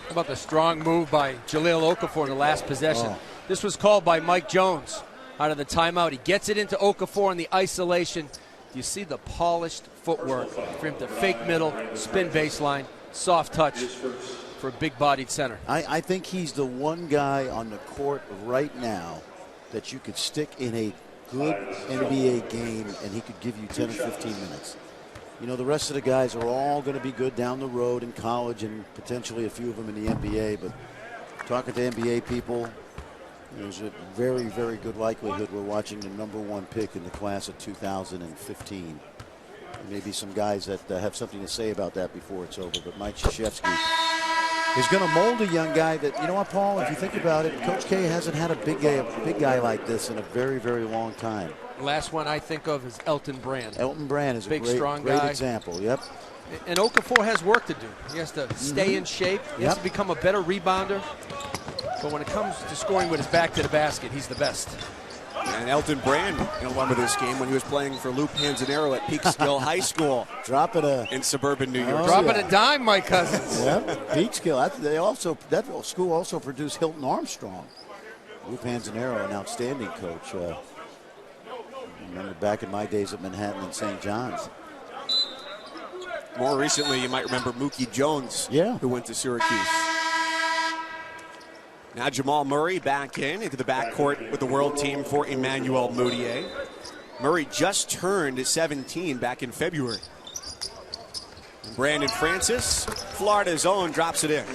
How about the strong move by Jahlil Okafor in the last possession? Oh. This was called by Mike Jones out of the timeout. He gets it into Okafor in the isolation. You see the polished footwork for him to fake middle, spin baseline, soft touch for a big-bodied center. I think he's the one guy on the court right now that you could stick in a good NBA game and he could give you 10 or 15 minutes. You know, the rest of the guys are all going to be good down the road in college and potentially a few of them in the NBA. But talking to NBA people, there's a very, very good likelihood we're watching the #1 pick in the class of 2015. Maybe some guys that have something to say about that before it's over. But Mike Krzyzewski is going to mold a young guy that, you know what, Paul, if you think about it, Coach K hasn't had a big guy like this in a very, very long time. The last one I think of is Elton Brand. Elton Brand is big, a great, strong great guy. example. Yep. And Okafor has work to do. He has to stay in shape. He has to become a better rebounder. But when it comes to scoring with his back to the basket, he's the best. And Elton Brand won with this game when he was playing for Lou Panzanero at Peekskill High School. In suburban New York. Dropping a dime, my cousins. Yep, Peekskill. That school also produced Hilton Armstrong. Lou Panzanero, an outstanding coach. I remember back in my days at Manhattan and St. John's. More recently, you might remember Mookie Jones, who went to Syracuse. Now Jamal Murray back into the backcourt with the world team for Emmanuel Mudiay. Murray just turned 17 back in February. Brandon Francis, Florida's own, drops it in.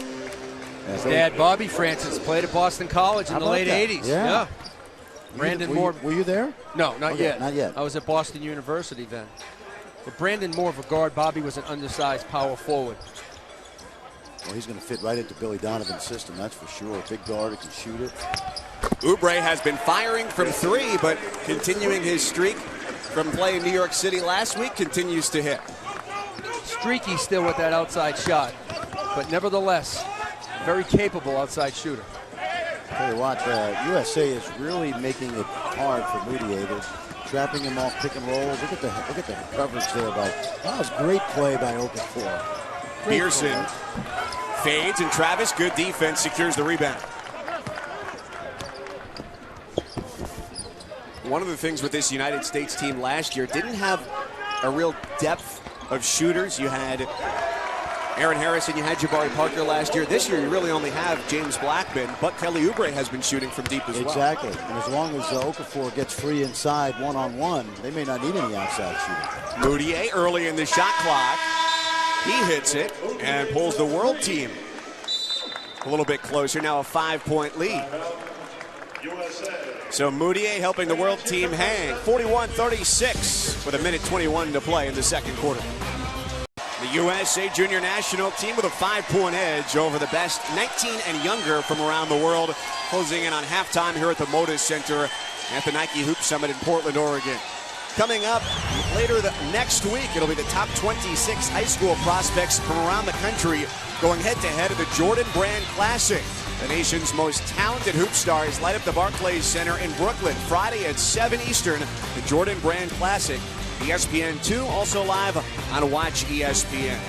His dad, Bobby Francis, played at Boston College in the late 80s. Yeah. Brandon Moore. Were you there? No, not yet. Not yet. I was at Boston University then. But Brandon Moore for guard, Bobby was an undersized power forward. Well, he's going to fit right into Billy Donovan's system, that's for sure. Big guard who can shoot it. Oubre has been firing from three, but continuing his streak from playing New York City last week, continues to hit. Streaky still with that outside shot, but nevertheless, very capable outside shooter. Tell you what, USA is really making it hard for Mudiay. They're trapping him off pick and rolls. Look at the coverage there by. That was great play by Okafor. Pearson fades, and Travis, good defense, secures the rebound. One of the things with this United States team last year, didn't have a real depth of shooters. You had Aaron Harrison, you had Jabari Parker last year. This year, you really only have James Blackman, but Kelly Oubre has been shooting from deep as well. Exactly, and as long as Okafor gets free inside one-on-one, they may not need any outside shooting. Mudiay early in the shot clock. He hits it and pulls the world team a little bit closer. Now a 5-point lead. So Mudiay helping the world team hang. 41-36 with 1:21 to play in the second quarter. The USA Junior National Team with a 5-point edge over the best 19 and younger from around the world, closing in on halftime here at the Moda Center at the Nike Hoop Summit in Portland, Oregon. Coming up later next week, it'll be the top 26 high school prospects from around the country going head-to-head at the Jordan Brand Classic. The nation's most talented hoop stars light up the Barclays Center in Brooklyn Friday at 7 Eastern, the Jordan Brand Classic. ESPN2 also live on Watch ESPN.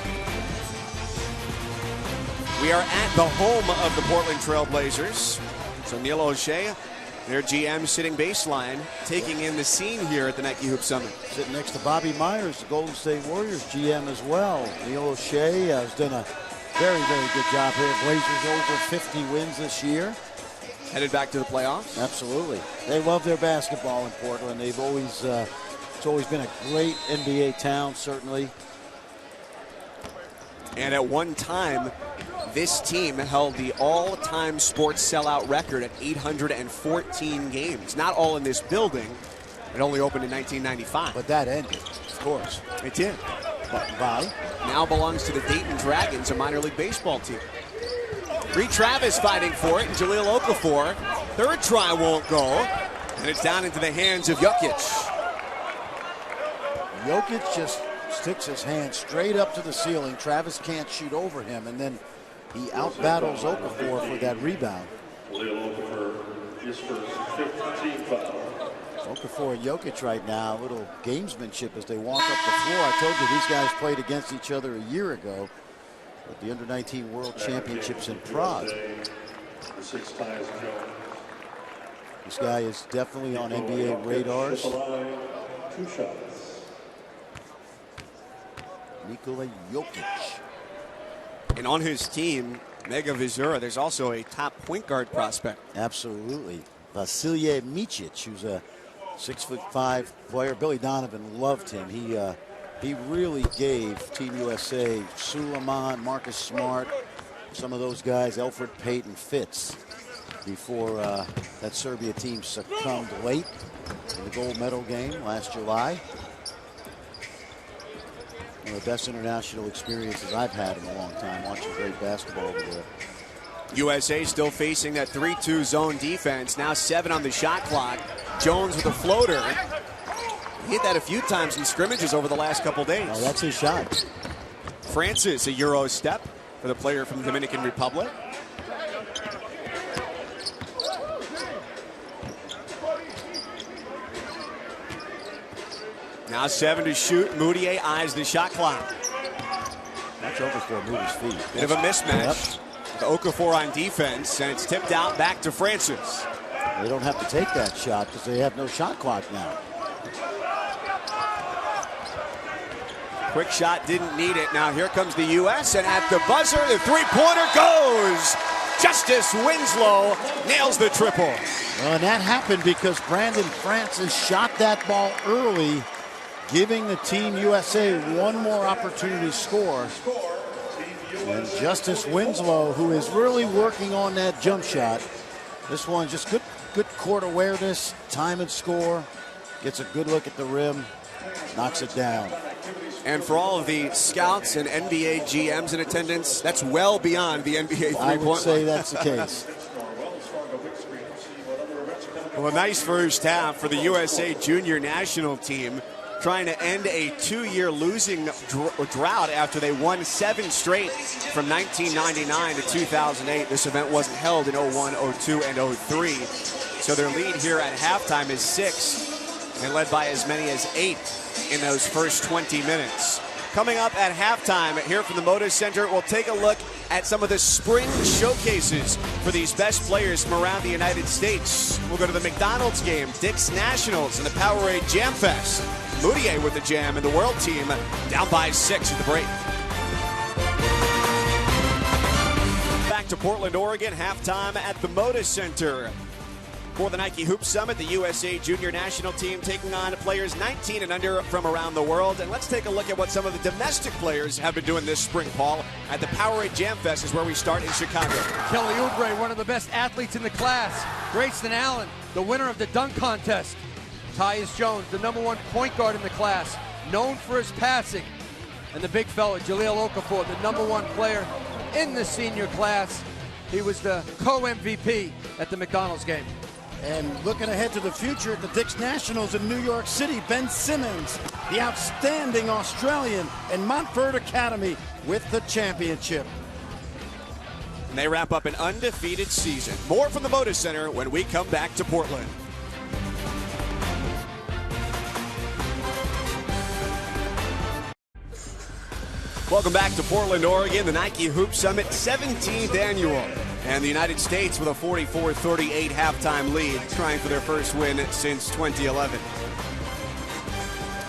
We are at the home of the Portland Trail Blazers. So Neil O'Shea, their GM, sitting baseline, taking in the scene here at the Nike Hoop Summit. Sitting next to Bobby Myers, the Golden State Warriors GM as well. Neil O'Shea has done a very, very good job here. Blazers over 50 wins this year. Headed back to the playoffs? Absolutely. They love their basketball in Portland. They've always, it's always been a great NBA town, certainly. And at one time, this team held the all-time sports sellout record at 814 games. Not all in this building. It only opened in 1995. But that ended, of course. It did. Bye. Now belongs to the Dayton Dragons, a minor league baseball team. Reed Travis fighting for it, and Jahlil Okafor. Third try won't go, and it's down into the hands of Jokic. Jokic just sticks his hand straight up to the ceiling. Travis can't shoot over him, and then he out-battles Okafor for that rebound. Okafor and Jokic right now, a little gamesmanship as they walk up the floor. I told you these guys played against each other a year ago at the Under-19 World Championships in Prague. This guy is definitely on NBA radars. Nikola Jokic. And on his team, Mega Vizura, there's also a top point guard prospect. Absolutely. Vasilije Micic, who's a 6'5" player. Billy Donovan loved him. He really gave Team USA Suleiman, Marcus Smart, some of those guys, Elfrid Payton fits before that Serbia team succumbed late in the gold medal game last July. One of the best international experiences I've had in a long time, watching great basketball over there. USA still facing that 3-2 zone defense. Now 7 on the shot clock. Jones with a floater. He hit that a few times in scrimmages over the last couple days. Oh, that's his shot. Francis, a Euro step for the player from the Dominican Republic. Now 7 to shoot. Mudiay eyes the shot clock. Watch Okafor move his feet. Bit of a mismatch. Yep. The Okafor on defense, and it's tipped out back to Francis. They don't have to take that shot because they have no shot clock now. Quick shot, didn't need it. Now here comes the U.S. and at the buzzer, the three-pointer goes. Justice Winslow nails the triple. Well, and that happened because Brandon Francis shot that ball early, giving the Team USA one more opportunity to score. And Justice Winslow, who is really working on that jump shot. This one just good court awareness, time and score. Gets a good look at the rim, knocks it down. And for all of the scouts and NBA GMs in attendance, that's well beyond the NBA three-point line. I would say that's the case. Well, a nice first half for the USA junior national team, trying to end a 2-year losing drought after they won 7 straight from 1999 to 2008. This event wasn't held in 01, 02, and 03. So their lead here at halftime is 6, and led by as many as 8 in those first 20 minutes. Coming up at halftime here from the Moda Center, we'll take a look at some of the spring showcases for these best players from around the United States. We'll go to the McDonald's game, Dick's Nationals, and the Powerade Jam Fest. Moutier with the jam, and the world team down by 6 at the break. Back to Portland, Oregon, halftime at the Moda Center. For the Nike Hoop Summit, the USA Junior National Team taking on players 19 and under from around the world. And let's take a look at what some of the domestic players have been doing this spring, Paul. At the Powerade Jam Fest is where we start in Chicago. Kelly Oubre, one of the best athletes in the class. Grayson Allen, the winner of the dunk contest. Tyus Jones, the #1 point guard in the class, known for his passing. And the big fella, Jahlil Okafor, the #1 player in the senior class. He was the co-MVP at the McDonald's game. And looking ahead to the future at the Dick's Nationals in New York City, Ben Simmons, the outstanding Australian, and Montfort Academy with the championship. And they wrap up an undefeated season. More from the Moda Center when we come back to Portland. Welcome back to Portland, Oregon, the Nike Hoop Summit 17th annual. And the United States with a 44-38 halftime lead, trying for their first win since 2011.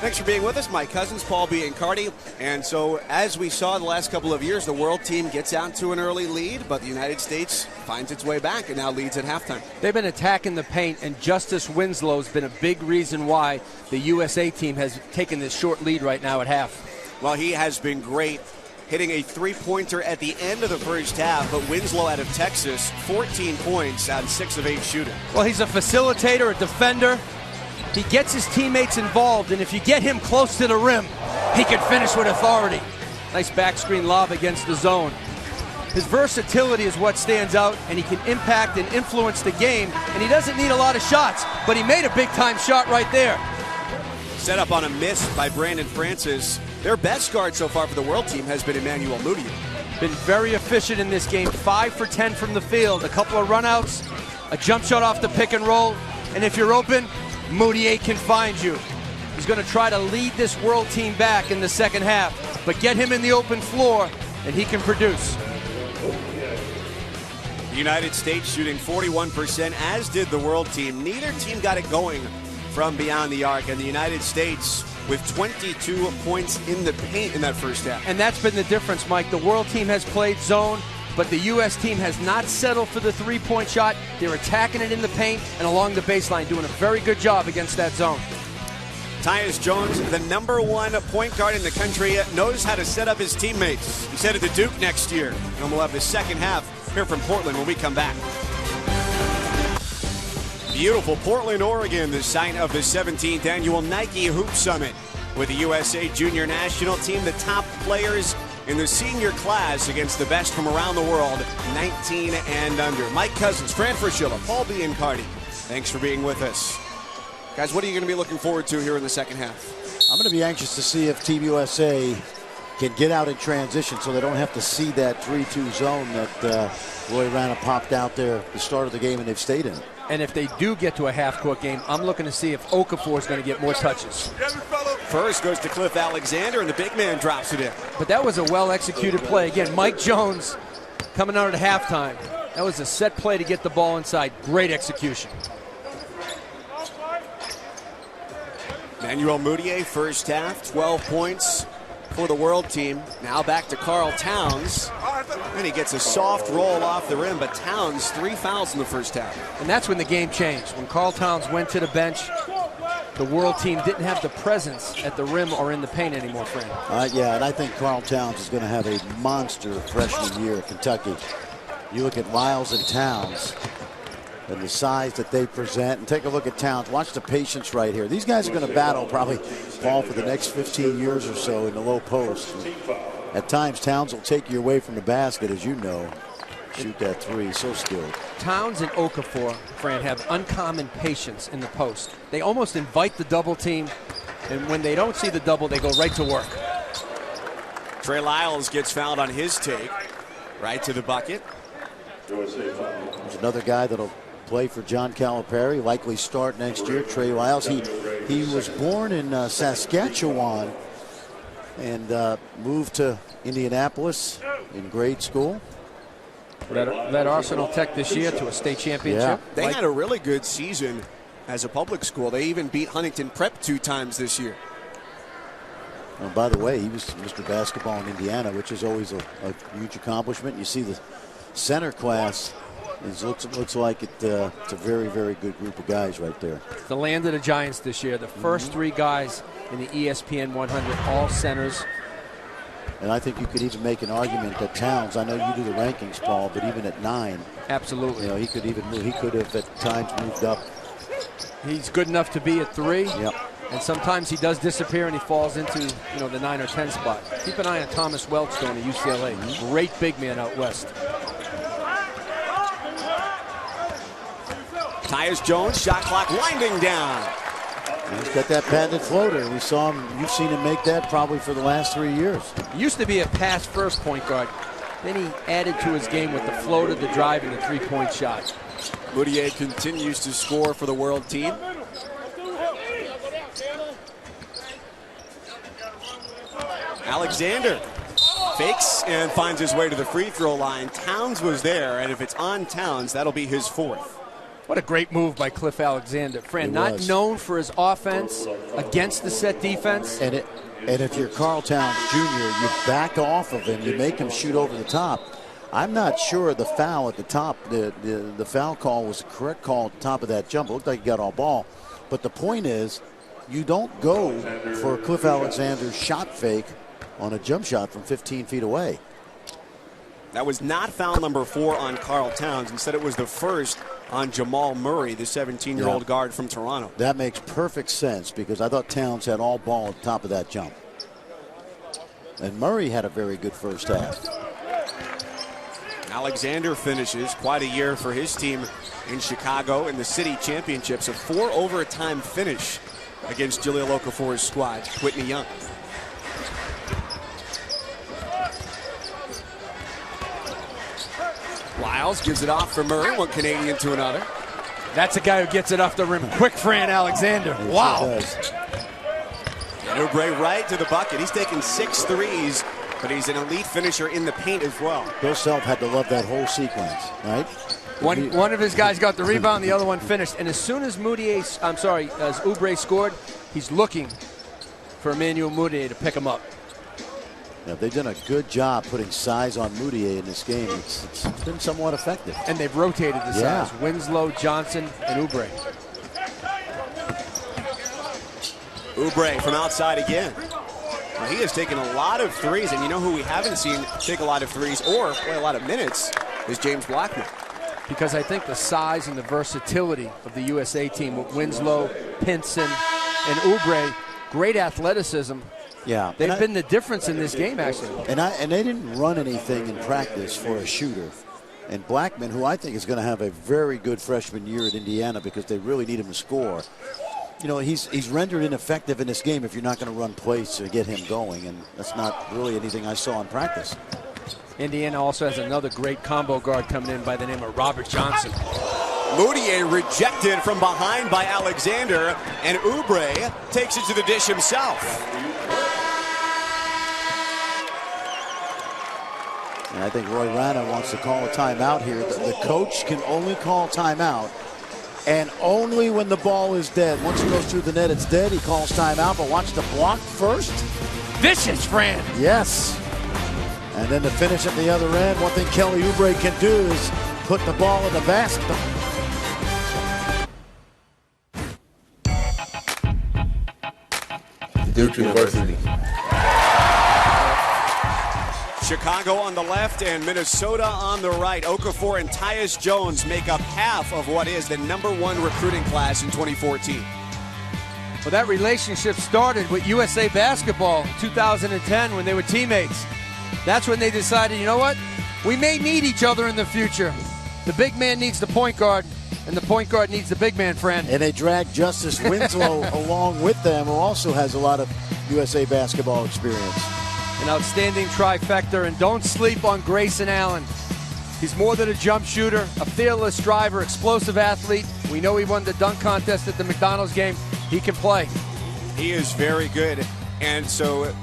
Thanks for being with us. Mike Cousins, Paul Biancardi. And so, as we saw the last couple of years, the world team gets out to an early lead, but the United States finds its way back and now leads at halftime. They've been attacking the paint, and Justice Winslow's been a big reason why the USA team has taken this short lead right now at half. Well, he has been great, hitting a three-pointer at the end of the first half, but Winslow out of Texas, 14 points on 6 of 8 shooting. Well, he's a facilitator, a defender. He gets his teammates involved, and if you get him close to the rim, he can finish with authority. Nice back screen lob against the zone. His versatility is what stands out, and he can impact and influence the game, and he doesn't need a lot of shots, but he made a big-time shot right there. Set up on a miss by Brandon Francis. Their best guard so far for the world team has been Emmanuel Mudiay. Been very efficient in this game, 5 for 10 from the field, a couple of runouts, a jump shot off the pick and roll, and if you're open, Mudiay can find you. He's going to try to lead this world team back in the second half, but get him in the open floor, and he can produce. The United States shooting 41%, as did the world team. Neither team got it going from beyond the arc, and the United States with 22 points in the paint in that first half. And that's been the difference, Mike. The world team has played zone, but the U.S. team has not settled for the three-point shot. They're attacking it in the paint and along the baseline, doing a very good job against that zone. Tyus Jones, the #1 point guard in the country, knows how to set up his teammates. He's headed to Duke next year, and we'll have the second half here from Portland when we come back. Beautiful Portland, Oregon, the site of the 17th annual Nike Hoop Summit. With the USA Junior National Team, the top players in the senior class against the best from around the world, 19 and under. Mike Cousins, Fran Fraschilla, Paul Biancardi, thanks for being with us. Guys, what are you going to be looking forward to here in the second half? I'm going to be anxious to see if Team USA can get out in transition so they don't have to see that 3-2 zone that Roy Rana popped out there at the start of the game and they've stayed in. And if they do get to a half-court game, I'm looking to see if Okafor is going to get more touches. First goes to Cliff Alexander, and the big man drops it in. But that was a well-executed play. Again, Mike Jones coming out at halftime. That was a set play to get the ball inside. Great execution. Emmanuel Mudiay, first half, 12 points, for the world team. Now back to Karl Towns. And he gets a soft roll off the rim, but Towns 3 fouls in the first half. And that's when the game changed. When Karl Towns went to the bench, the world team didn't have the presence at the rim or in the paint anymore, Fran. Yeah, and I think Karl Towns is going to have a monster freshman year at Kentucky. You look at Lyles and Towns and the size that they present, and take a look at Towns. Watch the patience right here. These guys are going to battle probably, Paul, for the next 15 years or so in the low post. At times, Towns will take you away from the basket, as you know. Shoot that three, so skilled. Towns and Okafor, Fran, have uncommon patience in the post. They almost invite the double team, and when they don't see the double, they go right to work. Trey Lyles gets fouled on his take. Right to the bucket. There's another guy that'll play for John Calipari, likely start next year, Trey Lyles. He was born in Saskatchewan and moved to Indianapolis in grade school. Led Arsenal Tech this year to a state championship. Yeah. They had a really good season as a public school. They even beat Huntington Prep 2 times this year. Oh, by the way, he was Mr. Basketball in Indiana, which is always a huge accomplishment. You see the center class. It looks like it's a very, very good group of guys right there. The land of the Giants this year. The first 3 guys in the ESPN 100, all centers. And I think you could even make an argument that Towns, I know you do the rankings, Paul, but even at 9. Absolutely. You know, he could even move. He could have at times moved up. He's good enough to be at 3. Yep. And sometimes he does disappear and he falls into, the 9 or 10 spot. Keep an eye on Thomas Welch going to UCLA. Great big man out west. Tyus Jones, shot clock winding down. He's got that patented floater. We saw him. You've seen him make that probably for the last 3 years. He used to be a pass first point guard. Then he added to his game with the floater, the drive, and the 3-point shot. Moutier continues to score for the world team. Alexander fakes and finds his way to the free throw line. Towns was there, and if it's on Towns, that'll be his 4th. What a great move by Cliff Alexander. Fran, not known for his offense against the set defense. And if you're Karl Towns Jr., you back off of him, you make him shoot over the top. I'm not sure the foul at the top, the foul call was the correct call at the top of that jump. It looked like he got all ball. But the point is, you don't go for Cliff Alexander's shot fake on a jump shot from 15 feet away. That was not foul number 4 on Karl Towns. Instead, it was the first on Jamal Murray, the 17-year-old guard from Toronto. That makes perfect sense because I thought Towns had all ball at the top of that jump. And Murray had a very good first half. Alexander finishes quite a year for his team in Chicago in the city championships. A 4 overtime finish against Jahlil Okafor's squad. Whitney Young. Lyles gives it off for Murray, one Canadian to another. That's a guy who gets it off the rim quick, Fran Alexander. Wow. And Oubre right to the bucket. He's taken 6 threes, but he's an elite finisher in the paint as well. Bill Self had to love that whole sequence, right? One of his guys got the rebound, the other one finished. And as soon as as Oubre scored, he's looking for Emmanuel Mudiay to pick him up. Yeah, they've done a good job putting size on Mudiay in this game. It's been somewhat effective. And they've rotated the size. Winslow, Johnson, and Oubre. Oubre from outside again. Well, he has taken a lot of threes, and you know who we haven't seen take a lot of threes or play a lot of minutes is James Blackman. Because I think the size and the versatility of the USA team with Winslow, Pinson, and Oubre, great athleticism. Yeah, they've been the difference in this game, actually. And they didn't run anything in practice for a shooter. And Blackman, who I think is going to have a very good freshman year at Indiana because they really need him to score. You know, he's rendered ineffective in this game if you're not going to run plays to get him going, and that's not really anything I saw in practice. Indiana also has another great combo guard coming in by the name of Robert Johnson. Mudiay rejected from behind by Alexander, and Oubre takes it to the dish himself. And I think Roy Rana wants to call a timeout here. The coach can only call timeout And only when the ball is dead. Once it goes through the net, it's dead. He calls timeout, but watch the block first. Vicious, Fran. Yes. And then to finish at the other end, one thing Kelly Oubre can do is put the ball in the basket. Duke University. Chicago on the left and Minnesota on the right. Okafor and Tyus Jones make up half of what is the #1 recruiting class in 2014. Well, that relationship started with USA Basketball in 2010 when they were teammates. That's when they decided, you know what? We may need each other in the future. The big man needs the point guard, and the point guard needs the big man, friend. And they dragged Justice Winslow along with them, who also has a lot of USA Basketball experience. An outstanding trifecta, and don't sleep on Grayson Allen. He's more than a jump shooter, a fearless driver, explosive athlete. We know he won the dunk contest at the McDonald's game. He can play. He is very good. And so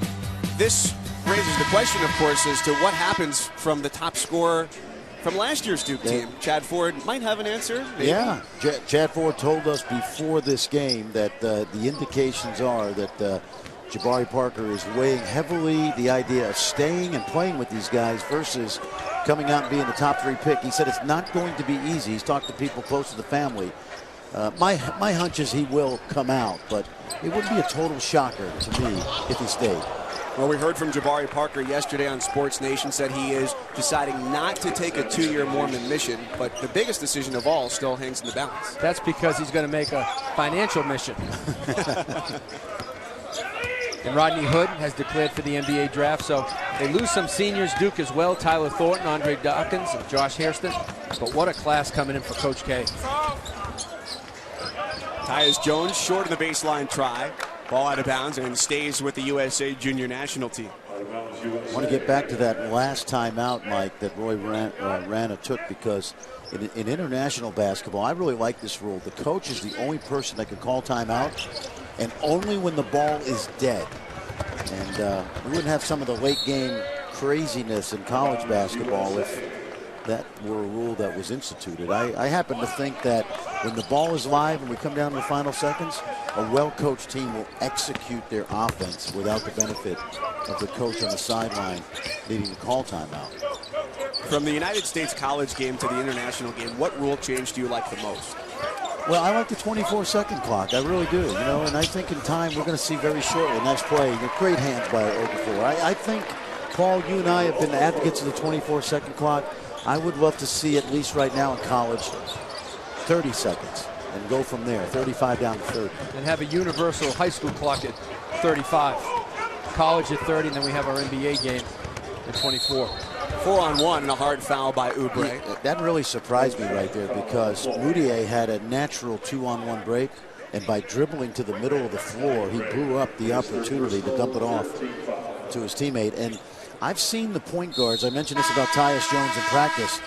this raises the question, of course, as to what happens from the top scorer from last year's Duke team. Chad Ford might have an answer. Maybe. Yeah, Chad Ford told us before this game that the indications are that Jabari Parker is weighing heavily the idea of staying and playing with these guys versus coming out and being the top 3 pick. He said it's not going to be easy. He's talked to people close to the family. My hunch is he will come out, but it would be a total shocker to me if he stayed. Well, we heard from Jabari Parker yesterday on Sports Nation, said he is deciding not to take a 2-year Mormon mission, but the biggest decision of all still hangs in the balance. That's because he's going to make a financial mission. And Rodney Hood has declared for the NBA draft, so they lose some seniors, Duke as well, Tyler Thornton, Andre Dawkins, and Josh Hairston. But what a class coming in for Coach K. Tyus Jones short of the baseline try. Ball out of bounds and stays with the USA Junior National Team. I want to get back to that last timeout, Mike, that Roy Rana took, because in international basketball, I really like this rule. The coach is the only person that can call timeout, and only when the ball is dead. And we wouldn't have some of the late game craziness in college basketball if that were a rule that was instituted. I happen to think that when the ball is live and we come down to the final seconds, a well-coached team will execute their offense without the benefit of the coach on the sideline needing to call timeout. From the United States college game to the international game, what rule change do you like the most? Well, I like the 24-second clock. I really do. You know, and I think in time we're going to see very shortly. Nice play. Great hands by Okafor. I think, Paul, you and I have been advocates of the 24-second clock. I would love to see, at least right now in college, 30 seconds and go from there, 35 down to 30. And have a universal high school clock at 35. College at 30, and then we have our NBA game at 24. 4-on-1 and a hard foul by Oubre. That really surprised me right there, because Moutier had a natural 2-on-1 break, and by dribbling to the middle of the floor, he blew up the opportunity to dump it off to his teammate. And I've seen the point guards. I mentioned this about Tyus Jones in practice.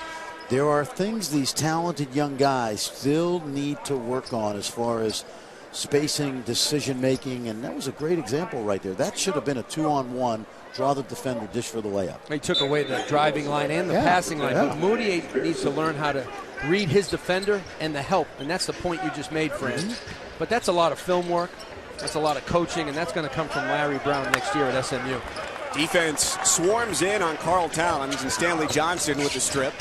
There are things these talented young guys still need to work on as far as spacing, decision-making, and that was a great example right there. That should have been a 2-on-1, draw the defender, dish for the layup. He took away the driving line and the passing line. But Moutier needs to learn how to read his defender and the help, and that's the point you just made, Fran. But that's a lot of film work. That's a lot of coaching, and that's going to come from Larry Brown next year at SMU. Defense swarms in on Karl Towns, and Stanley Johnson with the strip.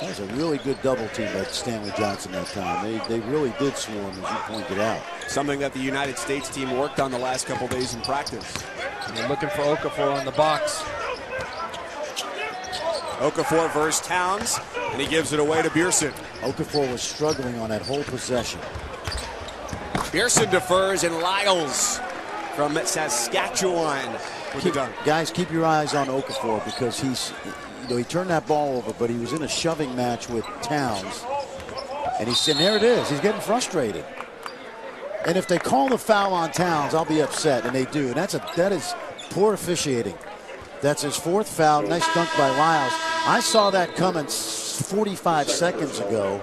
That was a really good double team by Stanley Johnson that time. They really did swarm, as you pointed out. Something that the United States team worked on the last couple days in practice. And they're looking for Okafor on the box. Okafor versus Towns, and he gives it away to Beerson. Okafor was struggling on that whole possession. Beerson defers, and Lyles from Saskatchewan with the dunk. Guys, keep your eyes on Okafor, because he turned that ball over, but he was in a shoving match with Towns. And there it is. He's getting frustrated. And if they call the foul on Towns, I'll be upset, and they do. And that is poor officiating. That's his 4th foul. Nice dunk by Lyles. I saw that coming 45 seconds ago,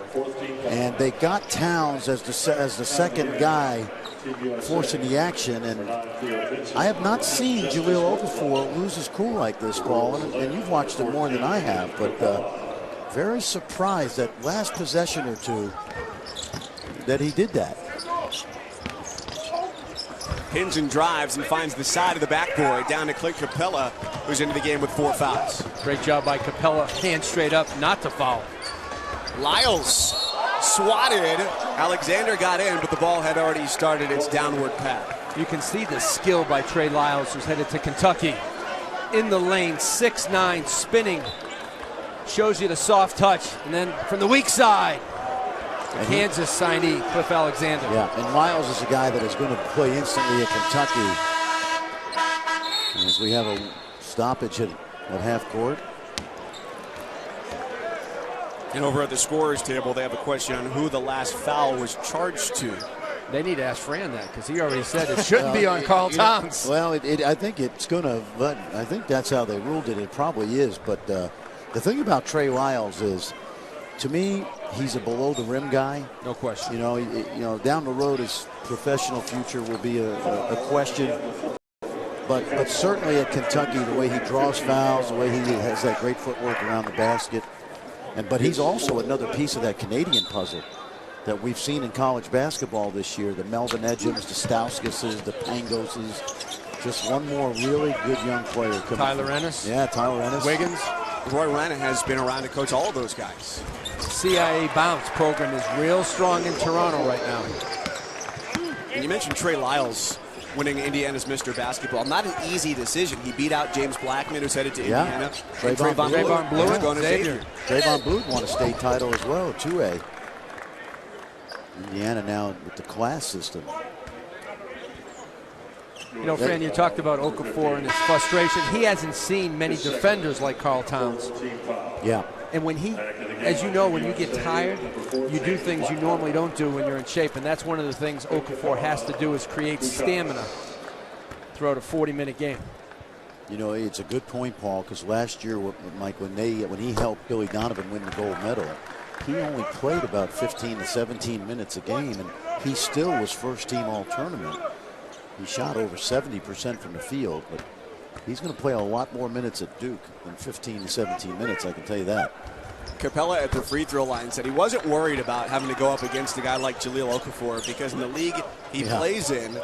and they got Towns as the second guy forcing the action. And I have not seen Jahlil Okafor lose his cool like this, Paul, and you've watched it more than I have, but very surprised that last possession or two, that he did that. Pins and drives and finds the side of the backboard down to Clint Capella, who's into the game with 4 fouls. Great job by Capella. Hand straight up, not to foul. Lyles swatted. Alexander got in, but the ball had already started its downward path. You can see the skill by Trey Lyles, who's headed to Kentucky. In the lane, 6'9", spinning. Shows you the soft touch. And then from the weak side, the Kansas signee, Cliff Alexander. Yeah, and Lyles is a guy that is going to play instantly at Kentucky. As we have a stoppage at half court. And over at the scorer's table, they have a question on who the last foul was charged to. They need to ask Fran that, because he already said it shouldn't be on Karl Towns. Well, I think it's going to, but I think that's how they ruled it. It probably is. But the thing about Trey Lyles is, to me, he's a below-the-rim guy. No question. You know, down the road, his professional future will be a question. But certainly at Kentucky, the way he draws fouls, the way he has that great footwork around the basket. But he's also another piece of that Canadian puzzle that we've seen in college basketball this year. The Melvin Ejams, the Stauskises, the Pangoses. Just one more really good young player. Tyler Ennis. Yeah, Tyler Ennis. Wiggins. Roy Rana has been around to coach all of those guys. CIA Bounce program is real strong in Toronto right now. And you mentioned Trey Lyles winning Indiana's Mr. Basketball. Not an easy decision. He beat out James Blackman, who's headed to Indiana. Trayvon Bluiett going to Xavier. Trayvon Bluiett won a state title as well, 2A. Indiana now with the class system. You know, Fran, you talked about Okafor and his frustration. He hasn't seen many defenders like Karl Towns. Yeah. And when he, as you know, when you get tired, you do things you normally don't do when you're in shape. And that's one of the things Okafor has to do, is create stamina throughout a 40-minute game. You know, it's a good point, Paul, because last year, Mike, when he helped Billy Donovan win the gold medal, he only played about 15 to 17 minutes a game, and he still was first-team all-tournament. He shot over 70% from the field, but he's going to play a lot more minutes at Duke than 15 to 17 minutes, I can tell you that. Capella at the free throw line said he wasn't worried about having to go up against a guy like Jahlil Okafor, because in the league he plays in,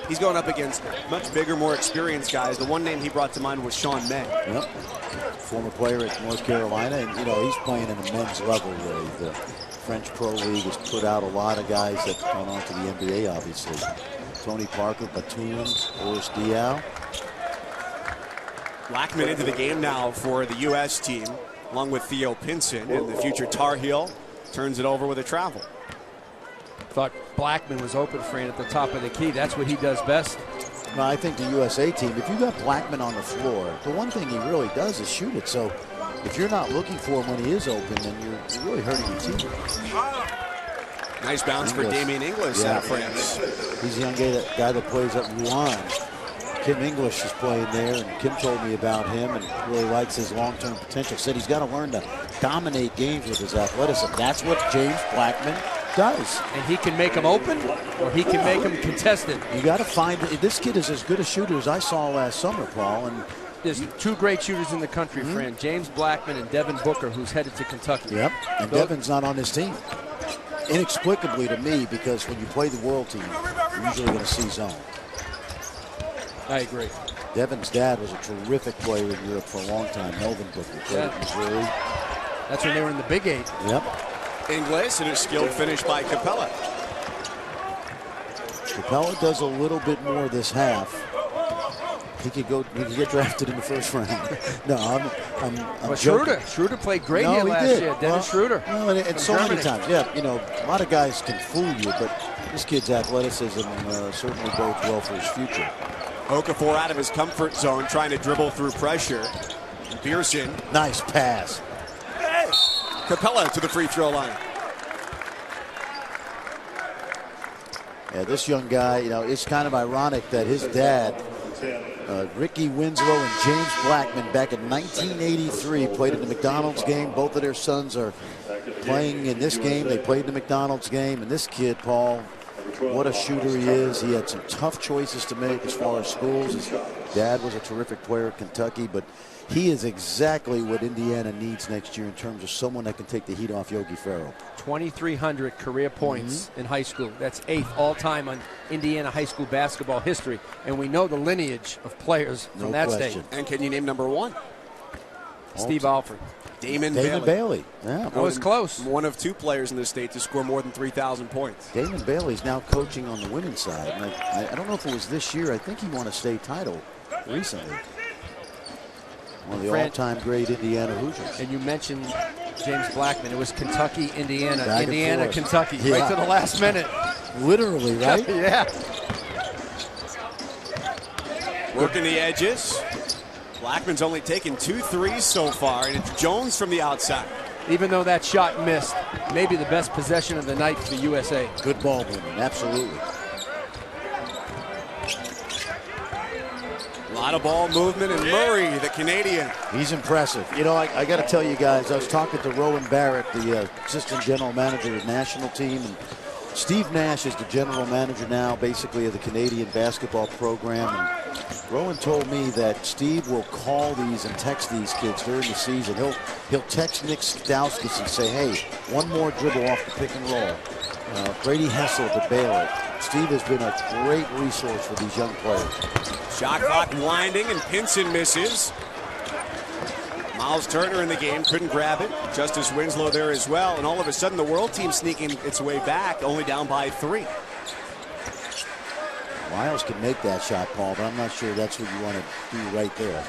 he's going up against much bigger, more experienced guys. The one name he brought to mind was Sean May. Yep. Former player at North Carolina, and you know, he's playing in a men's level where the French Pro League has put out a lot of guys that have gone on to the NBA, obviously. Tony Parker, Batum, Boris Diaw. Blackman into the game now for the U.S. team, along with Theo Pinson, and the future Tar Heel turns it over with a travel. Thought Blackman was open, Fran, at the top of the key. That's what he does best. No, I think the USA team, if you got Blackman on the floor, the one thing he really does is shoot it. So if you're not looking for him when he is open, then you're really hurting your team. Nice bounce for Damien Inglis out of France. He's a young guy that plays at Rouen. Kim English is playing there, and Kim told me about him and really likes his long-term potential. Said he's got to learn to dominate games with his athleticism. That's what James Blackman does. And he can make them open, or he can make them contested. You got to find, this kid is as good a shooter as I saw last summer, Paul. And there's two great shooters in the country, Fran. James Blackman and Devin Booker, who's headed to Kentucky. Yep, and Devin's not on his team. Inexplicably to me, because when you play the world team, you're usually going to see zone. I agree. Devin's dad was a terrific player in Europe for a long time. Melvin Booker played at Missouri. That's when they were in the Big Eight. Yep. Inglis, and a skilled finish by Capella. Capella does a little bit more this half. He could get drafted in the first round. No, I'm joking. Schroeder played great here last year. Dennis Schroeder. No, and so many times. Yeah, you know, a lot of guys can fool you, but this kid's athleticism certainly bodes well for his future. Okafor out of his comfort zone, trying to dribble through pressure. Pearson. Nice pass. Capella to the free throw line. Yeah, this young guy, you know, it's kind of ironic that his dad, Ricky Winslow and James Blackman, back in 1983, played in the McDonald's game. Both of their sons are playing in this game. They played in the McDonald's game. And this kid, Paul, what a shooter he is. He had some tough choices to make as far as schools. His dad was a terrific player at Kentucky, but he is exactly what Indiana needs next year in terms of someone that can take the heat off Yogi Ferrell. 2,300 career points in high school. That's 8th all-time on Indiana high school basketball history. And we know the lineage of players from that state. And can you name number 1? Steve Alford. Damon Bailey. Yeah. That was close. One of 2 players in the state to score more than 3,000 points. Damon Bailey's now coaching on the women's side. And I don't know if it was this year. I think he won a state title recently. One of the all-time great Indiana Hoosiers. And you mentioned James Blackman. It was Kentucky, Indiana, Back and Indiana, forth. Kentucky, Yeah. right to the last minute. Literally, right? Yeah. Working the edges. Blackman's only taken 2 threes so far, and it's Jones from the outside. Even though that shot missed, maybe the best possession of the night for USA. Good ball movement, absolutely. A lot of ball movement, and Murray, the Canadian. He's impressive. You know, I got to tell you guys, I was talking to Rowan Barrett, the assistant general manager of the national team, and Steve Nash is the general manager now, basically, of the Canadian basketball program. And Rowan told me that Steve will call these and text these kids during the season. He'll text Nick Skidowskis and say, hey, one more dribble off the pick and roll. Brady Hessel to bail it. Steve has been a great resource for these young players. Shot clock winding, and Pinson misses. Miles Turner in the game, couldn't grab it. Justice Winslow there as well, and all of a sudden the world team sneaking its way back, only down by 3. Miles can make that shot, Paul, but I'm not sure that's what you want to do right there.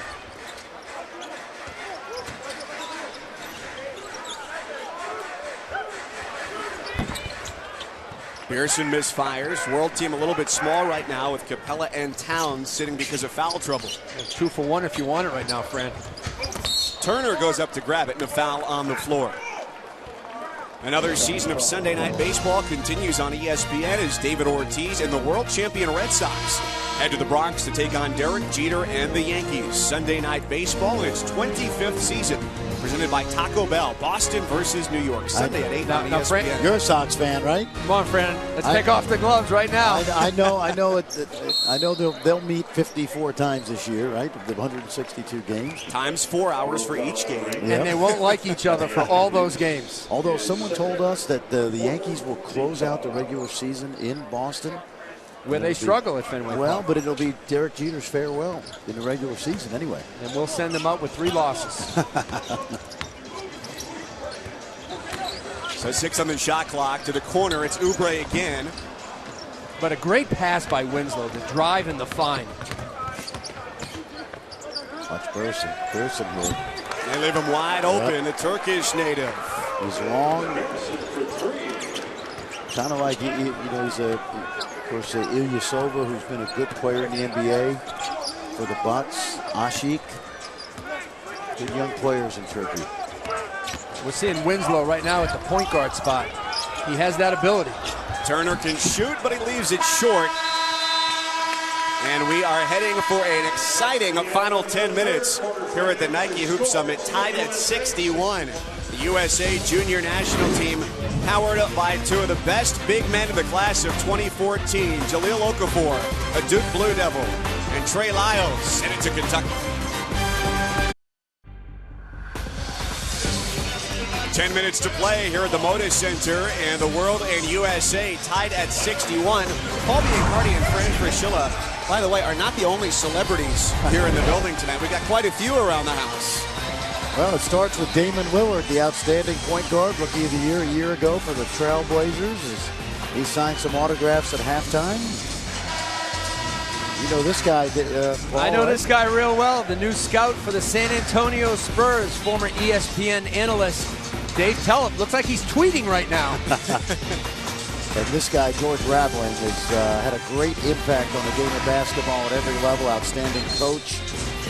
Pearson misfires. World team a little bit small right now with Capella and Towns sitting because of foul trouble. 2 for 1 if you want it right now, Fran. Turner goes up to grab it, and a foul on the floor. Another season of Sunday Night Baseball continues on ESPN as David Ortiz and the world champion Red Sox head to the Bronx to take on Derek Jeter and the Yankees. Sunday Night Baseball in its 25th season, presented by Taco Bell. Boston versus New York, Sunday at 8 on ESPN. Frank, You're a Sox fan, right? Come on, Fran. Let's take off the gloves right now. I know they'll meet 54 times this year, right? The 162 games. Times 4 hours for each game. Yep. And they won't like each other for all those games. Although someone told us that the Yankees will close out the regular season in Boston. Where they struggle at Fenway Well, Park. but it'll be Derek Jeter's farewell in the regular season anyway. And we'll send them out with 3 losses. So 6 on the shot clock. To the corner, it's Oubre again. But a great pass by Winslow, the drive and the find. Watch Pearson here. They leave him wide open, the Turkish native. He's long. Kind of like, you know, he's of course, Ilyasova, who's been a good player in the NBA for the Bucks. Ashik. Good young players in Turkey. We're seeing Winslow right now at the point guard spot. He has that ability. Turner can shoot, but he leaves it short. And we are heading for an exciting final 10 minutes here at the Nike Hoop Summit, tied at 61. The USA Junior National Team powered up by 2 of the best big men in the class of 2014, Jahlil Okafor, a Duke Blue Devil, and Trey Lyles, headed to Kentucky. 10 minutes to play here at the Moda Center, and the World and USA tied at 61. Paul Biancardi and Fran Fraschilla, by the way, are not the only celebrities here in the building tonight. We've got quite a few around the house. Well, it starts with Damon Lillard, the outstanding point guard, Rookie of the Year a year ago for the Trailblazers. He signed some autographs at halftime. You know this guy. Paul, I know right? this guy real well. The new scout for the San Antonio Spurs, former ESPN analyst Dave Tellep. Looks like he's tweeting right now. And this guy, George Raveling, has had a great impact on the game of basketball at every level. Outstanding coach.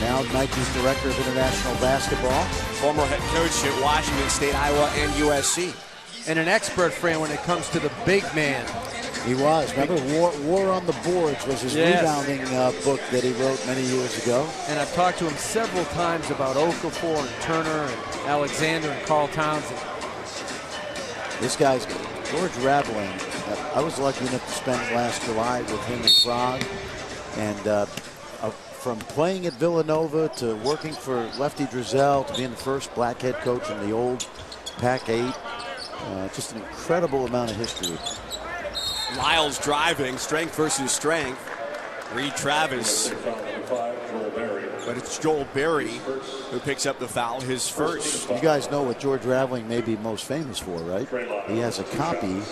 Now Nike's Director of International Basketball. Former head coach at Washington State, Iowa, and USC. And an expert, Fran, when it comes to the big man. He was. Remember, War on the Boards was his rebounding book that he wrote many years ago. And I've talked to him several times about Okafor and Turner and Alexander and Karl Towns. This guy's George Raveling I was lucky enough to spend last July with him in Prague. And from playing at Villanova to working for Lefty Driesell to being the first black head coach in the old Pac-8, just an incredible amount of history. Lyles driving, strength versus strength. Reed Travis. But it's Joel Berry who picks up the foul, his first. You guys know what George Raveling may be most famous for, right? He has a copy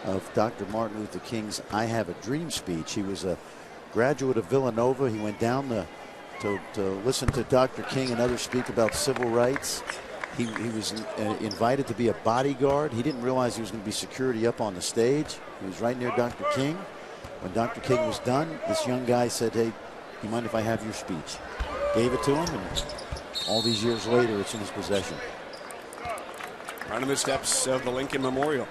of Dr. Martin Luther King's I Have a Dream speech. He was a graduate of Villanova. He went down to listen to Dr. King and others speak about civil rights. He was invited to be a bodyguard. He didn't realize he was going to be security up on the stage. He was right near Dr. King. When Dr. King was done, this young guy said, "Hey, do you mind if I have your speech?" Gave it to him, and all these years later, it's in his possession. Right on the steps of the Lincoln Memorial.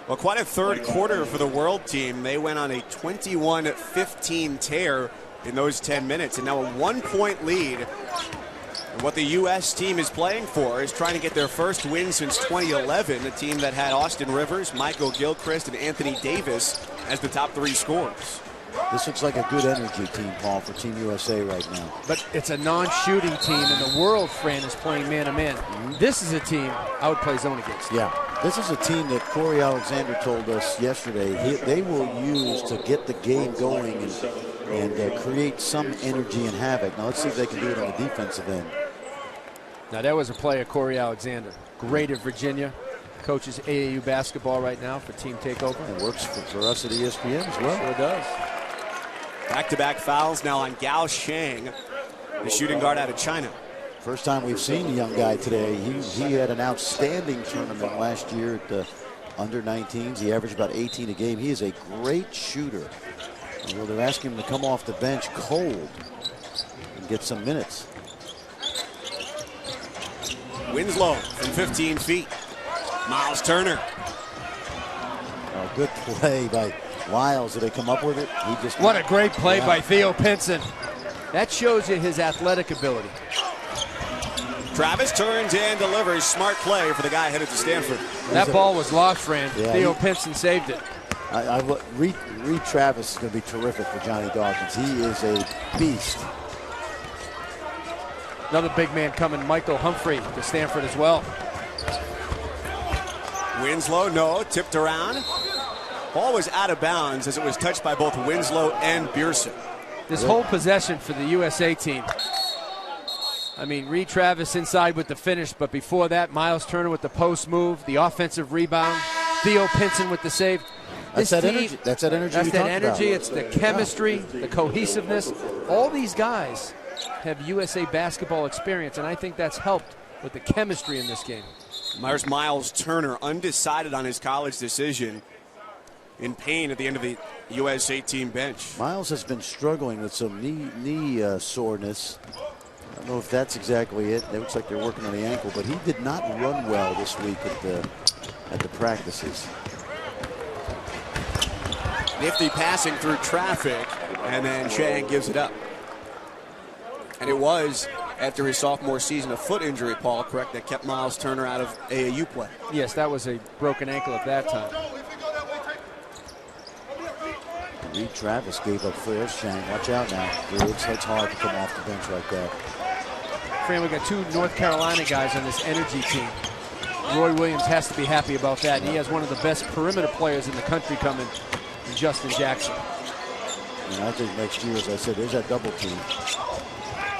Well, quite a third quarter for the world team. They went on a 21-15 tear in those 10 minutes, and now a 1-point lead. And what the U.S. team is playing for is trying to get their first win since 2011, a team that had Austin Rivers, Michael Gilchrist, and Anthony Davis as the top 3 scorers. This looks like a good energy team, Paul, for Team USA right now. But it's a non-shooting team, and the world, Fran, is playing man-to-man. This is a team I would play zone against. Yeah, this is a team that Corey Alexander told us yesterday they will use to get the game going and create some energy and havoc. Now let's see if they can do it on the defensive end. Now that was a play of Corey Alexander. Great at Virginia. Coaches AAU basketball right now for Team Takeover. It works for us at ESPN as well. Sure does. Back-to-back fouls now on Gao Shang, the shooting guard out of China. First time we've seen the young guy today. He had an outstanding tournament last year at the under-19s. He averaged about 18 a game. He is a great shooter. Well, they're asking him to come off the bench cold and get some minutes. Winslow from 15 feet. Miles Turner. Oh, good play by Lyles. Did they come up with it? He just. What a great play by Theo Pinson. That shows you his athletic ability. Travis turns and delivers. Smart play for the guy headed to Stanford. That ball was lost, Fran. Yeah, Theo Pinson saved it. Reed Travis is going to be terrific for Johnny Dawkins. He is a beast. Another big man coming, Michael Humphrey to Stanford as well. Winslow, no, tipped around. Ball was out of bounds as it was touched by both Winslow and Beerson. This whole possession for the USA team. I mean, Reed Travis inside with the finish, but before that, Miles Turner with the post move, the offensive rebound, Theo Pinson with the save. That's that energy. That's that energy. That's that energy. It's the chemistry, the cohesiveness. All these guys have USA basketball experience, and I think that's helped with the chemistry in this game. There's Miles Turner, undecided on his college decision, in pain at the end of the USA team bench. Miles has been struggling with some knee soreness. I don't know if that's exactly it. It looks like they're working on the ankle, but he did not run well this week at the practices. Nifty passing through traffic, and then Shang gives it up. And it was after his sophomore season a foot injury, Paul, correct, that kept Miles Turner out of AAU play. Yes, that was a broken ankle at that time. Reed Travis gave up first. Shang, watch out now. It's hard to come off the bench like that. Fran, we got 2 North Carolina guys on this energy team. Roy Williams has to be happy about that. And he has one of the best perimeter players in the country coming, Justin Jackson. And I think next year, as I said, there's that double team.